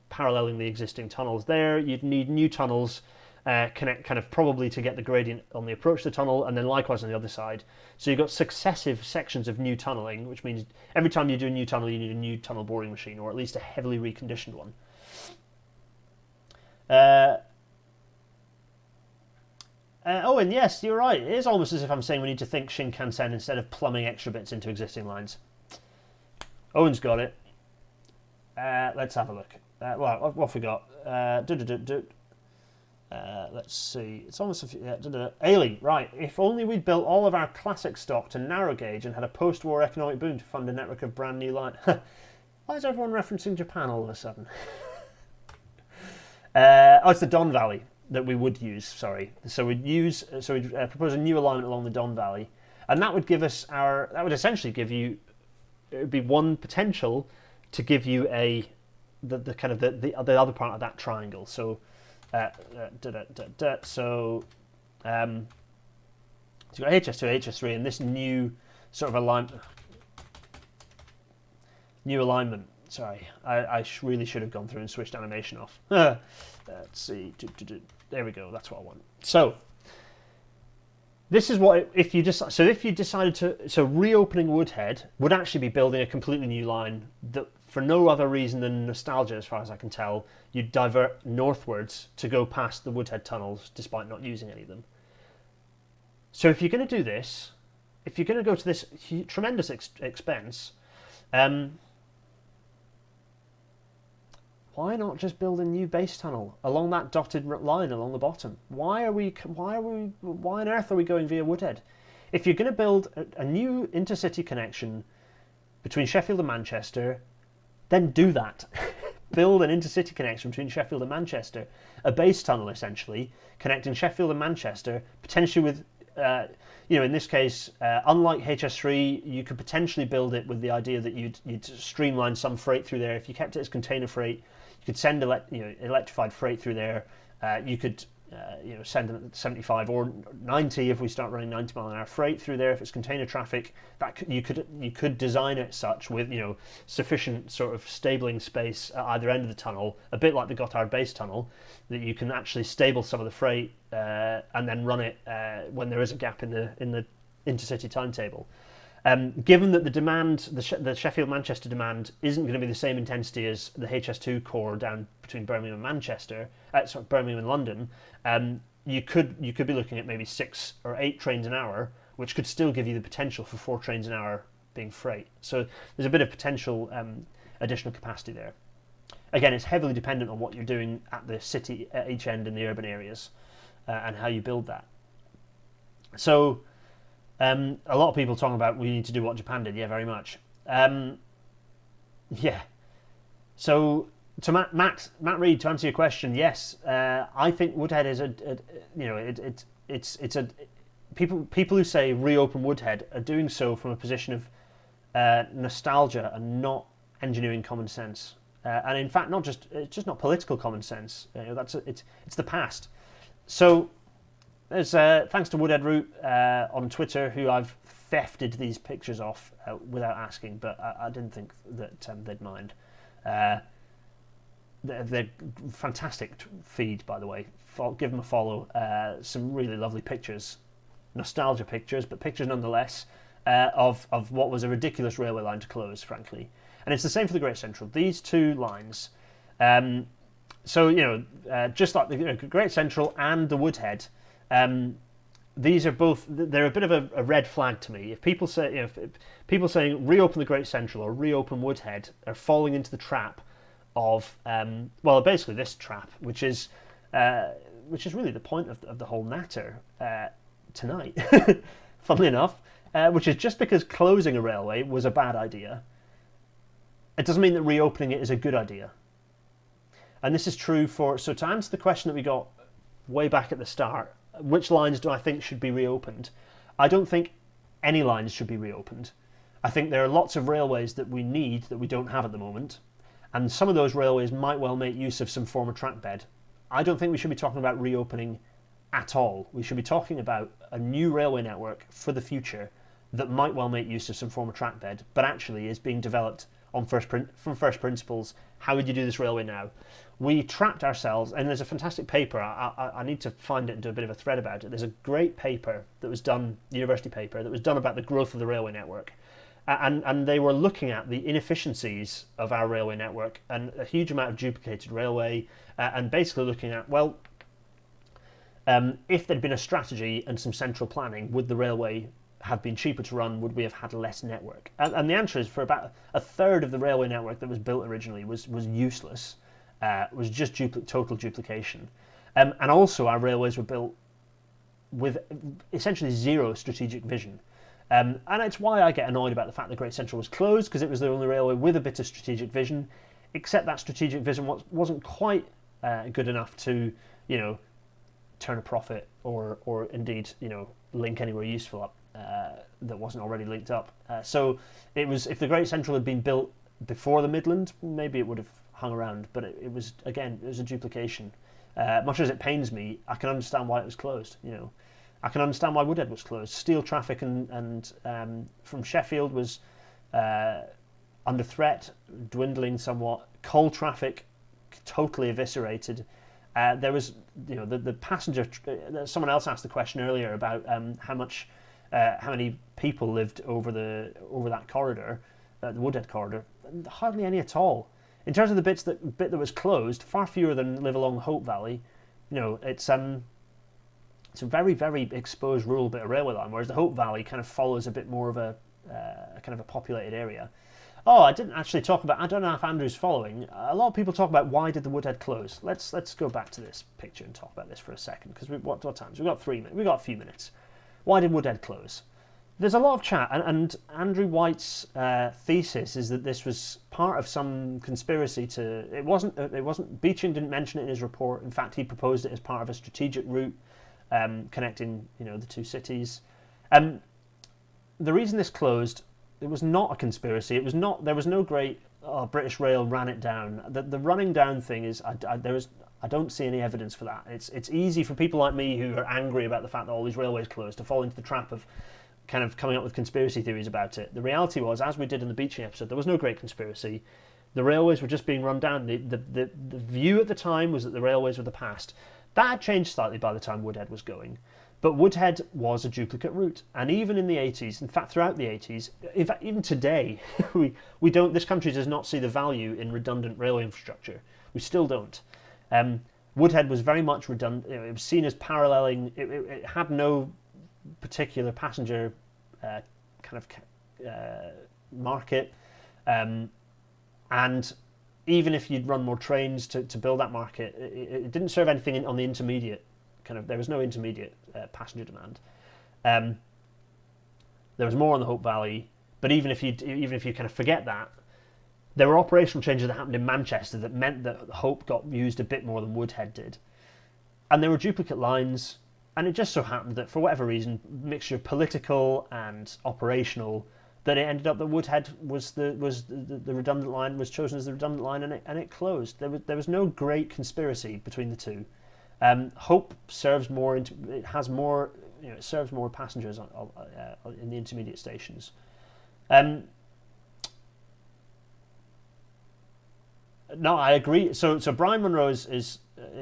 paralleling the existing tunnels there. You'd need new tunnels connect kind of probably to get the gradient on the approach to the tunnel, and then likewise on the other side. So you've got successive sections of new tunnelling, which means every time you do a new tunnel, you need a new tunnel boring machine, or at least a heavily reconditioned one. Owen, yes, you're right. It is almost as if I'm saying we need to think Shinkansen instead of plumbing extra bits into existing lines. Owen's got it. Let's have a look. Well, what have we got? Let's see. It's almost Ailey, right. If only we'd built all of our classic stock to narrow gauge and had a post-war economic boom to fund a network of brand new lines. Why is everyone referencing Japan all of a sudden? It's the Don Valley that we would use. Sorry. So we'd propose a new alignment along the Don Valley, and that would give us that would essentially give you. It would be one potential to give you the kind of the other part of that triangle. So. So you've got HS2, HS3, and this new sort of alignment. Sorry, I really should have gone through and switched animation off. Let's see. There we go. That's what I want. So this is what if you decided to reopening Woodhead would actually be building a completely new line that, for no other reason than nostalgia, as far as I can tell, you'd divert northwards to go past the Woodhead tunnels, despite not using any of them. So if you're going to do this, if you're going to go to this tremendous expense, why not just build a new base tunnel along that dotted line along the bottom? Why on earth are we going via Woodhead? If you're going to build a new intercity connection between Sheffield and Manchester, then do that. Build an intercity connection between Sheffield and Manchester, a base tunnel essentially connecting Sheffield and Manchester, potentially with, in this case, unlike HS3, you could potentially build it with the idea that you'd streamline some freight through there. If you kept it as container freight, you could send electrified freight through there. You could send 75 or 90 if we start running 90-mile-an-hour freight through there. If it's container traffic, you could design it such with sufficient sort of stabling space at either end of the tunnel, a bit like the Gotthard base tunnel, that you can actually stable some of the freight and then run it when there is a gap in the intercity timetable. Given that the demand, the Sheffield-Manchester demand, isn't going to be the same intensity as the HS2 core down between Birmingham and Manchester, Birmingham and London, you could be looking at maybe 6 or 8 trains an hour, which could still give you the potential for 4 trains an hour being freight. So there's a bit of potential additional capacity there. Again, it's heavily dependent on what you're doing at the city at each end in the urban areas and how you build that. So. A lot of people talking about we need to do what Japan did. Yeah, very much. Yeah. So to Matt Reed, to answer your question, yes, I think Woodhead is people who say reopen Woodhead are doing so from a position of nostalgia and not engineering common sense. And in fact, it's just not political common sense. It's the past. So. There's thanks to Woodhead Route on Twitter, who I've thefted these pictures off without asking, but I didn't think that they'd mind. They're fantastic feed, by the way. Give them a follow. Some really lovely pictures, nostalgia pictures, but pictures nonetheless of what was a ridiculous railway line to close, frankly. And it's the same for the Great Central. These two lines. Just like the Great Central and the Woodhead. These are both. They're a bit of a red flag to me. If people say, people saying reopen the Great Central or reopen Woodhead are falling into the trap of, basically this trap, which is really the point of the whole natter tonight. Funnily enough, which is just because closing a railway was a bad idea, it doesn't mean that reopening it is a good idea. And this is true so to answer the question that we got way back at the start. Which lines do I think should be reopened? I don't think any lines should be reopened. I think there are lots of railways that we need that we don't have at the moment. and some of those railways might well make use of some form of track bed. I don't think we should be talking about reopening at all. We should be talking about a new railway network for the future that might well make use of some form of track bed, but actually is being developed on from first principles. How would you do this railway now? We trapped ourselves, and there's a fantastic paper, I need to find it and do a bit of a thread about it. There's a great paper that was done, university paper, that was done about the growth of the railway network. And they were looking at the inefficiencies of our railway network and a huge amount of duplicated railway, and basically looking at, well, if there'd been a strategy and some central planning, would the railway have been cheaper to run? Would we have had less network? And the answer is, for about a third of the railway network that was built originally was useless, was just total duplication. And also our railways were built with essentially zero strategic vision. And it's why I get annoyed about the fact that Great Central was closed, because it was the only railway with a bit of strategic vision, except that strategic vision wasn't quite good enough to, turn a profit or indeed, link anywhere useful up that wasn't already linked up. So it was, if the Great Central had been built before the Midland, maybe it would have hung around, but it was a duplication. Much as it pains me, I can understand why it was closed. I can understand why Woodhead was closed. Steel traffic and from Sheffield was under threat, dwindling somewhat. Coal traffic totally eviscerated. There was, the passenger. Someone else asked the question earlier about how many people lived over that corridor, the Woodhead corridor. Hardly any at all. In terms of the bit that was closed, far fewer than live along Hope Valley. It's a very, very exposed rural bit of railway line, whereas the Hope Valley kind of follows a bit more of a kind of a populated area. Oh, I didn't actually talk about, I don't know if Andrew's following, a lot of people talk about why did the Woodhead close. Let's go back to this picture and talk about this for a second, because what times? We've got 3 minutes, we've got a few minutes. Why did Woodhead close? There's a lot of chat, and Andrew White's thesis is that this was part of some conspiracy to, it wasn't, Beeching didn't mention it in his report. In fact, he proposed it as part of a strategic route connecting, the two cities. The reason this closed, it was not a conspiracy. It was not. There was no great British Rail ran it down. The running down thing is, I don't see any evidence for that. It's easy for people like me who are angry about the fact that all these railways closed to fall into the trap of kind of coming up with conspiracy theories about it. The reality was, as we did in the Beeching episode, there was no great conspiracy. The railways were just being run down. The view at the time was that the railways were the past. That had changed slightly by the time Woodhead was going. But Woodhead was a duplicate route, and even in the 80s, in fact throughout the 80s, in fact even today, we don't. This country does not see the value in redundant railway infrastructure. We still don't. Woodhead was very much redundant. It was seen as paralleling. It had no particular passenger market, and even if you'd run more trains to build that market, it didn't serve anything on the intermediate. There was no intermediate passenger demand. There was more on the Hope Valley, but even if you kind of forget that, there were operational changes that happened in Manchester that meant that Hope got used a bit more than Woodhead did, and there were duplicate lines. And it just so happened that for whatever reason, mixture of political and operational, that it ended up that Woodhead was the redundant line, was chosen as the redundant line, and it closed. There was no great conspiracy between the two. Hope serves more. It has more. It serves more passengers in the intermediate stations. No, I agree. So Brian Monroe is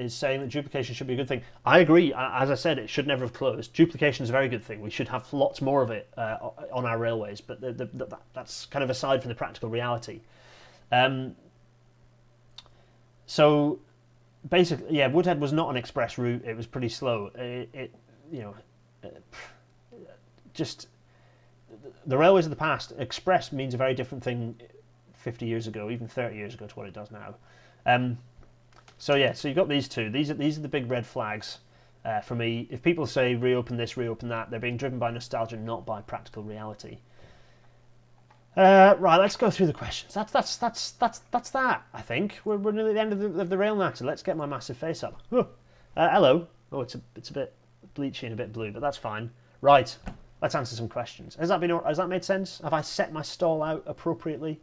saying that duplication should be a good thing. I agree. As I said, it should never have closed. Duplication is a very good thing. We should have lots more of it on our railways. But that's kind of aside from the practical reality. So basically, yeah, Woodhead was not an express route. It was pretty slow. Just the railways of the past. Express means a very different thing 50 years ago, even 30 years ago, to what it does now. So you've got these two. These are the big red flags for me. If people say reopen this, reopen that, they're being driven by nostalgia, not by practical reality. Right, let's go through the questions. That's that. I think we're nearly at the end of the rail natter. Let's get my massive face up. Hello. Oh, it's a bit bleachy and a bit blue, but that's fine. Right, let's answer some questions. Has that made sense? Have I set my stall out appropriately?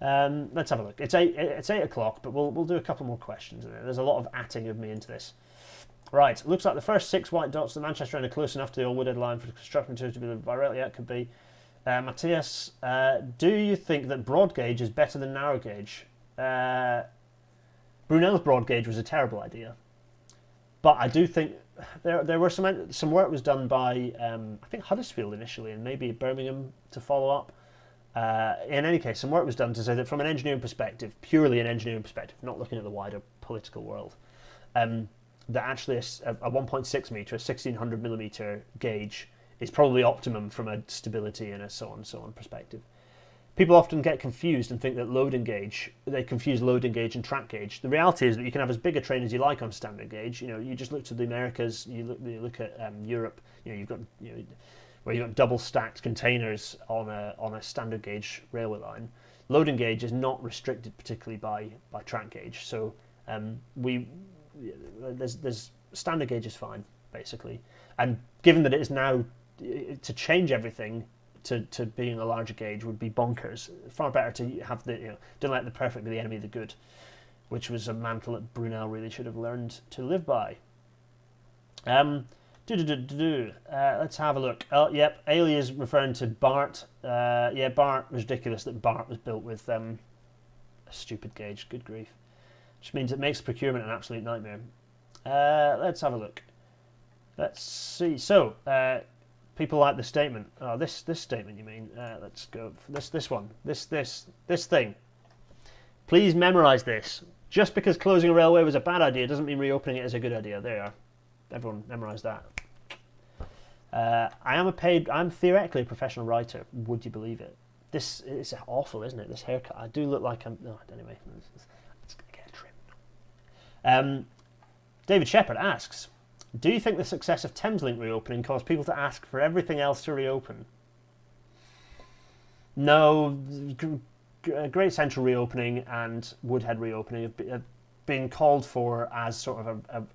Let's have a look. It's 8 o'clock, but we'll do a couple more questions. There's a lot of atting of me into this. Right, looks like the first 6 white dots of the Manchester end are close enough to the old Woodhead line for construction materials to be delivered by rail. Yeah, it could be. Matthias, do you think that broad gauge is better than narrow gauge? Brunel's broad gauge was a terrible idea, but I do think there were some work was done by I think Huddersfield initially, and maybe Birmingham to follow up. In any case, some work was done to say that from an engineering perspective, purely an engineering perspective, not looking at the wider political world, that actually a 1.6 metre, a 1600 millimetre gauge is probably optimum from a stability and a so on perspective. People often get confused and think that they confuse loading gauge and track gauge. The reality is that you can have as big a train as you like on standard gauge. You just look to the Americas, you look at Europe. You've got where you've got double stacked containers on a standard gauge railway line. Loading gauge is not restricted particularly by track gauge. So there's standard gauge is fine basically, and given that it is now to change everything to being a larger gauge would be bonkers. Far better to have don't let the perfect be the enemy of the good, which was a mantle that Brunel really should have learned to live by. Let's have a look. Oh, yep, Ailey is referring to BART. Yeah, BART was ridiculous that BART was built with a stupid gauge. Good grief. Which means it makes procurement an absolute nightmare. Let's have a look. Let's see. So, people like the statement. Oh, this statement you mean? Let's go for this one. This thing. Please memorise this. Just because closing a railway was a bad idea doesn't mean reopening it is a good idea. There you are. Everyone memorise that. I'm theoretically a professional writer. Would you believe it? This is awful, isn't it? This haircut. I do look like I'm. No, anyway, let's get a trim. David Shepherd asks, do you think the success of Thameslink reopening caused people to ask for everything else to reopen? No, Great Central reopening and Woodhead reopening have been called for as sort of a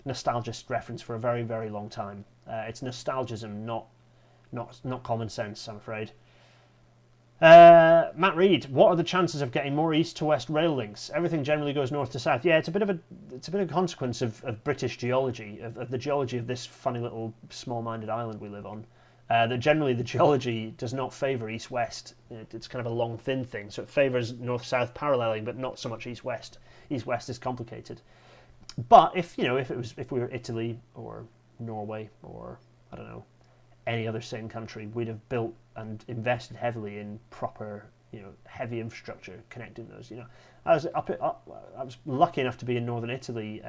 nostalgist reference for a very, very long time. It's nostalgism, not common sense, I'm afraid. Matt Reed, what are the chances of getting more east to west rail links? Everything generally goes north to south. Yeah, it's a bit of a consequence of British geology, of the geology of this funny little small-minded island we live on. That generally the geology does not favour east-west. It's kind of a long, thin thing, so it favours north-south paralleling, but not so much east-west. East-west is complicated. But if we were Italy or Norway or I don't know any other same country, we'd have built and invested heavily in proper heavy infrastructure connecting those. I was lucky enough to be in northern Italy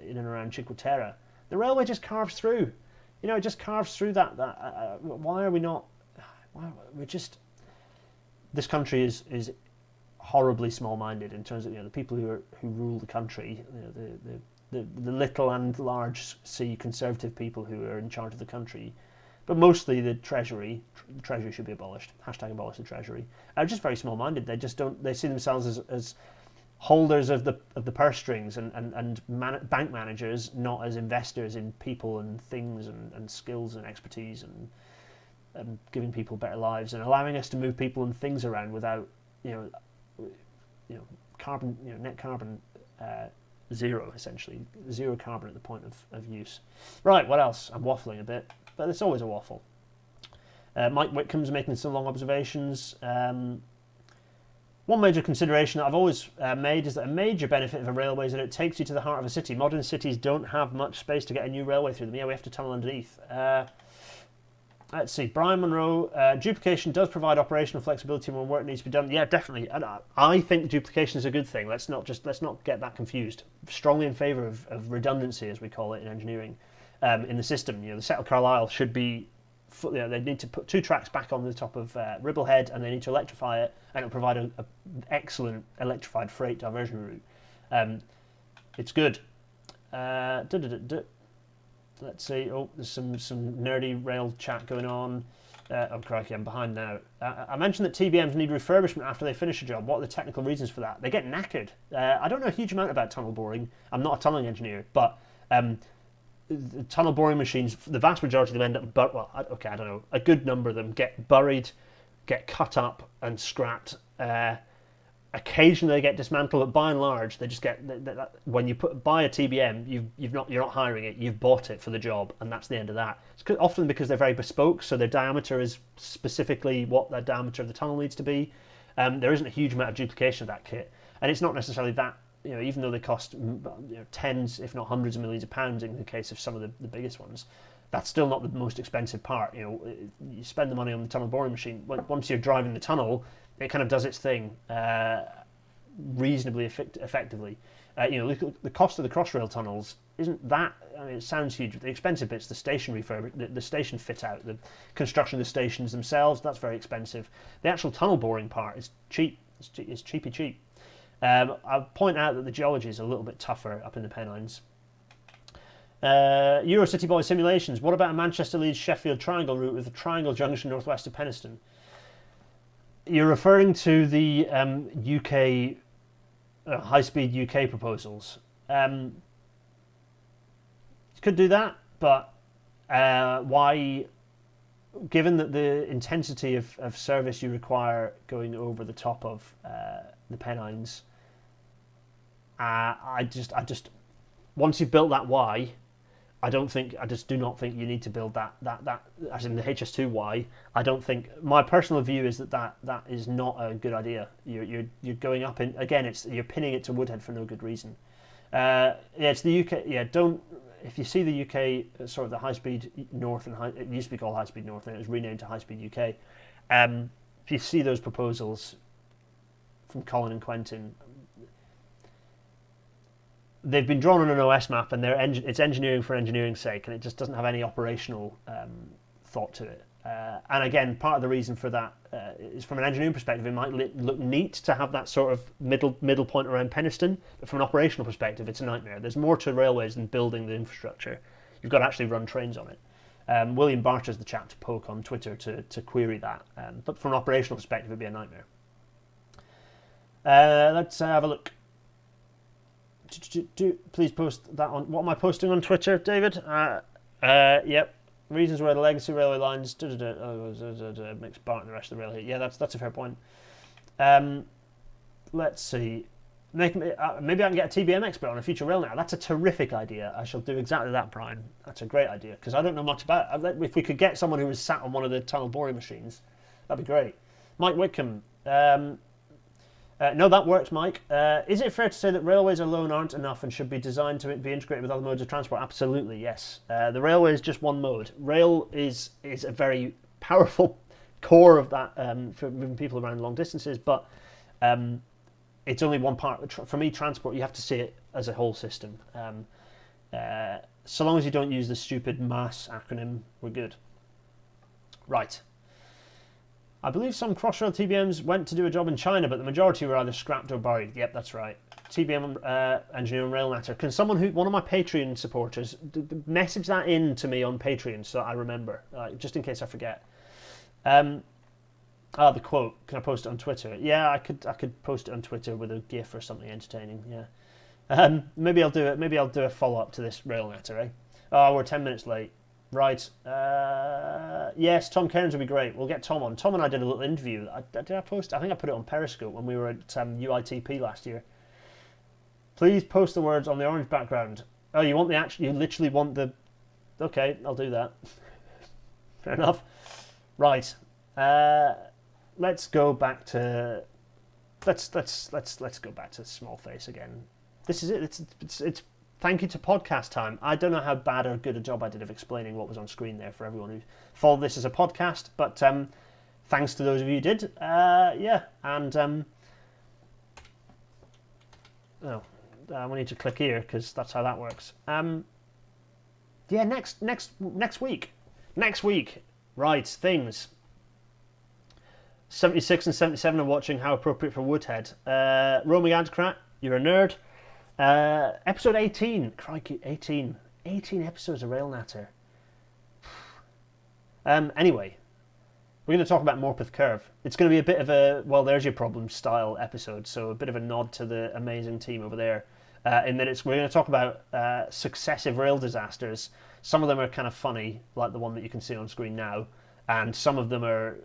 in and around Cinque Terre. The railway just carves through. It just carves through that. Why are we not? This country is horribly small-minded in terms of the people who rule the country. The little and large C conservative people who are in charge of the country, but mostly the Treasury. The Treasury should be abolished. Hashtag abolish the Treasury. Are just very small-minded. They just don't. They see themselves as holders of the purse strings and bank managers, not as investors in people and things and skills and expertise and giving people better lives and allowing us to move people and things around without carbon, net carbon zero, essentially zero carbon at the point of use. Right, what else? I'm waffling a bit, but it's always a waffle. Mike Whitcomb's making some long observations. One major consideration that I've always made is that a major benefit of a railway is that it takes you to the heart of a city. Modern cities don't have much space to get a new railway through them. Yeah, we have to tunnel underneath. Let's see, Brian Monroe, duplication does provide operational flexibility when work needs to be done. Yeah, definitely. And I think duplication is a good thing. Let's not get that confused. Strongly in favour of redundancy, as we call it in engineering, in the system. The Settle Carlisle should be. They need to put 2 tracks back on the top of Ribblehead, and they need to electrify it, and it'll provide an excellent electrified freight diversion route. It's good. Let's see. Oh, there's some nerdy rail chat going on. Oh, crikey, I'm behind now. I mentioned that TBMs need refurbishment after they finish a job. What are the technical reasons for that? They get knackered. I don't know a huge amount about tunnel boring. I'm not a tunnelling engineer, but the tunnel boring machines, the vast majority of them end up, I don't know, a good number of them get buried, get cut up and scrapped, Occasionally they get dismantled, but by and large they just get when you buy a TBM, you're not hiring it, you've bought it for the job, and that's the end of that. It's often because they're very bespoke, so their diameter is specifically what the diameter of the tunnel needs to be. There isn't a huge amount of duplication of that kit, and it's not necessarily that, even though they cost tens, if not hundreds of millions of pounds in the case of some of the biggest ones, that's still not the most expensive part. You spend the money on the tunnel boring machine. Once you're driving the tunnel, it kind of does its thing reasonably effectively. The cost of the Crossrail tunnels isn't that. I mean, it sounds huge, but the expensive bits, the station refurb, the station fit out, the construction of the stations themselves, that's very expensive. The actual tunnel boring part is cheap. It's cheapy cheap. I'll point out that the geology is a little bit tougher up in the Pennines. Eurocity Boy simulations. What about a Manchester Leeds Sheffield triangle route with a triangle junction northwest of Penistone? You're referring to the UK high-speed UK proposals. You could do that, but why? Given that the intensity of service you require going over the top of the Pennines, I just once you've built that Y, I just do not think you need to build that as in the HS2Y. I don't think, my personal view is that is not a good idea. You're going up in, again, you're pinning it to Woodhead for no good reason. It's the UK. If you see the UK, sort of the high speed north, it used to be called high speed north and it was renamed to high speed UK. If you see those proposals from Colin and Quentin, they've been drawn on an OS map, and it's engineering for engineering's sake, and it just doesn't have any operational thought to it. And again, part of the reason for that is from an engineering perspective, it might look neat to have that sort of middle point around Penistone, but from an operational perspective, it's a nightmare. There's more to railways than building the infrastructure. You've got to actually run trains on it. William Barcher's the chap to poke on Twitter to query that, but from an operational perspective, it'd be a nightmare. Let's have a look. Please post that on. What am I posting on Twitter, David? Yep. Reasons where the legacy railway lines makes Bart and the rest of the rail here. Yeah, that's a fair point. Let's see. Maybe I can get a TBM expert on a future rail now. That's a terrific idea. I shall do exactly that, Brian. That's a great idea, because I don't know much about it. If we could get someone who was sat on one of the tunnel boring machines, that'd be great. Mike Wickham. No, that works, Mike. Is it fair to say that railways alone aren't enough and should be designed to be integrated with other modes of transport? Absolutely, yes. The railway is just one mode. Rail is a very powerful core of that for moving people around long distances, but it's only one part. For me, transport, you have to see it as a whole system. So long as you don't use the stupid MAS acronym, we're good. Right. I believe some Crossrail TBMs went to do a job in China, but the majority were either scrapped or buried. Yep, that's right. TBM engineering rail natter. Can one of my Patreon supporters, message that in to me on Patreon so that I remember, just in case I forget. The quote. Can I post it on Twitter? Yeah, I could post it on Twitter with a GIF or something entertaining. Yeah. Maybe I'll do it. Maybe I'll do a follow up to this rail natter. Eh? Oh, we're 10 minutes late. Right. Yes, Tom Cairns would be great. We'll get Tom on. Tom and I did a little interview. Did I post? I think I put it on Periscope when we were at UITP last year. Please post the words on the orange background. Oh, you want the action? You literally want the? Okay, I'll do that. Fair enough. Right. Let's go back to. Let's go back to small face again. This is it. It's thank you to podcast time. I don't know how bad or good a job I did of explaining what was on screen there for everyone who followed this as a podcast, but thanks to those of you who did. Yeah, and we need to click here because that's how that works. Yeah, next week. Right, things. 76 and 77 are watching How Appropriate for Woodhead. Roaming Adcrat, you're a nerd. Episode 18. Crikey, 18 episodes of Rail Natter. Anyway, we're going to talk about Morpeth Curve. It's going to be a bit of a, well, there's your problem style episode, so a bit of a nod to the amazing team over there. In that we're going to talk about successive rail disasters. Some of them are kind of funny, like the one that you can see on screen now, and some of them are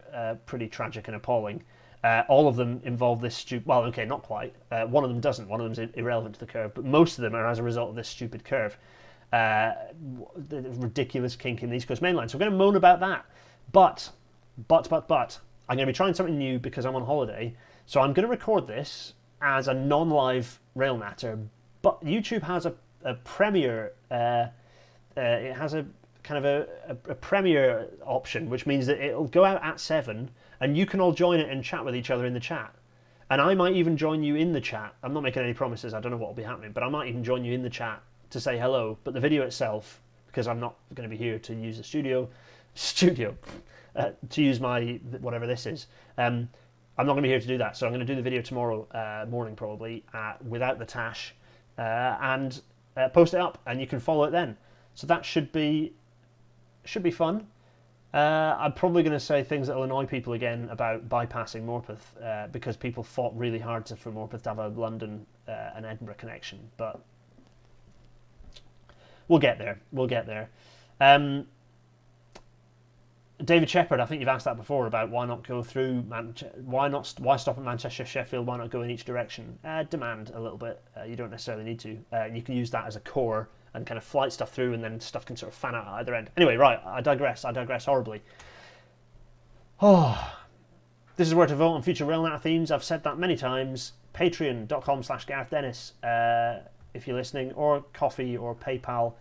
pretty tragic and appalling. All of them involve this stupid... Well, okay, not quite. One of them doesn't. One of them's irrelevant to the curve. But most of them are as a result of this stupid curve. The ridiculous kink in the East Coast Main Line. So we're going to moan about that. But, I'm going to be trying something new because I'm on holiday. So I'm going to record this as a non-live rail natter. But YouTube has a premiere... it has a kind of a premiere option, which means that it'll go out at 7 and you can all join it and chat with each other in the chat. And I might even join you in the chat. I'm not making any promises, I don't know what will be happening, but I might even join you in the chat to say hello. But the video itself, because I'm not going to be here to use the studio, to use my, whatever this is, I'm not going to be here to do that. So I'm going to do the video tomorrow morning probably, without the tash, and post it up, and you can follow it then. So that should be fun. I'm probably going to say things that will annoy people again about bypassing Morpeth, because people fought really hard for Morpeth to have a London and Edinburgh connection, but we'll get there. We'll get there. David Shepherd, I think you've asked that before about why not go through why stop at Manchester, Sheffield, why not go in each direction? Demand a little bit. You don't necessarily need to. You can use that as a core and kind of flight stuff through, and then stuff can sort of fan out at either end. Anyway, right, I digress horribly. Oh, this is where to vote on future RailNat themes. I've said that many times. Patreon.com/Gareth Dennis, if you're listening, or Coffee or PayPal.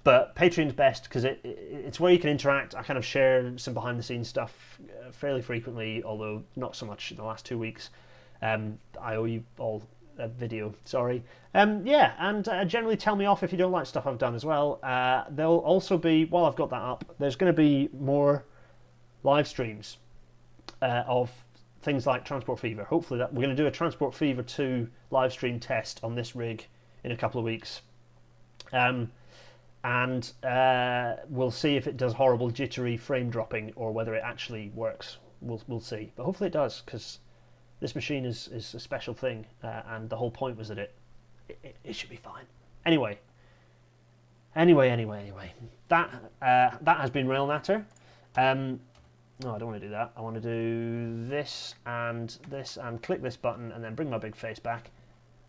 But Patreon's best because it's where you can interact. I kind of share some behind the scenes stuff fairly frequently, although not so much in the last 2 weeks. I owe you all a video, sorry. Yeah, and generally tell me off if you don't like stuff I've done as well. There'll also be, while I've got that up, there's going to be more live streams of things like Transport Fever. Hopefully that we're going to do a Transport Fever 2 live stream test on this rig in a couple of weeks. And we'll see if it does horrible jittery frame dropping or whether it actually works. We'll see. But hopefully it does, because this machine is a special thing, and the whole point was that it should be fine. Anyway. That has been Rail Natter. No, I don't want to do that. I want to do this and click this button and then bring my big face back.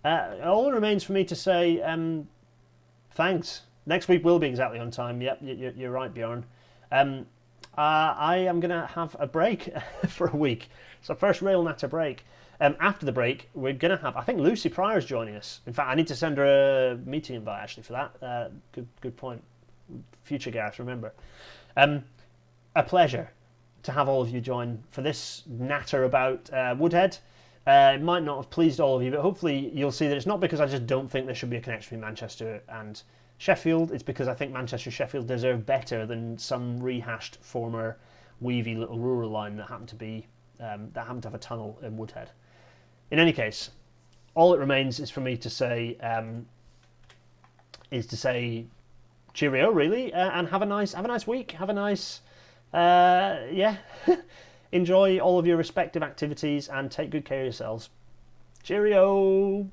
All that remains for me to say, thanks. Next week will be exactly on time. Yep, you're right, Bjorn. I am going to have a break for a week. So first Rail Natter break. After the break, we're going to have, I think Lucy Pryor's joining us. In fact, I need to send her a meeting invite actually for that. Good point. Future Gareth, remember. A pleasure to have all of you join for this natter about Woodhead. It might not have pleased all of you, but hopefully you'll see that it's not because I just don't think there should be a connection between Manchester and Sheffield. It's because I think Manchester-Sheffield deserve better than some rehashed former weavy little rural line that happened to have a tunnel in Woodhead. In any case, all that remains is for me to say cheerio, really, and have a nice week. Have a nice enjoy all of your respective activities and take good care of yourselves. Cheerio.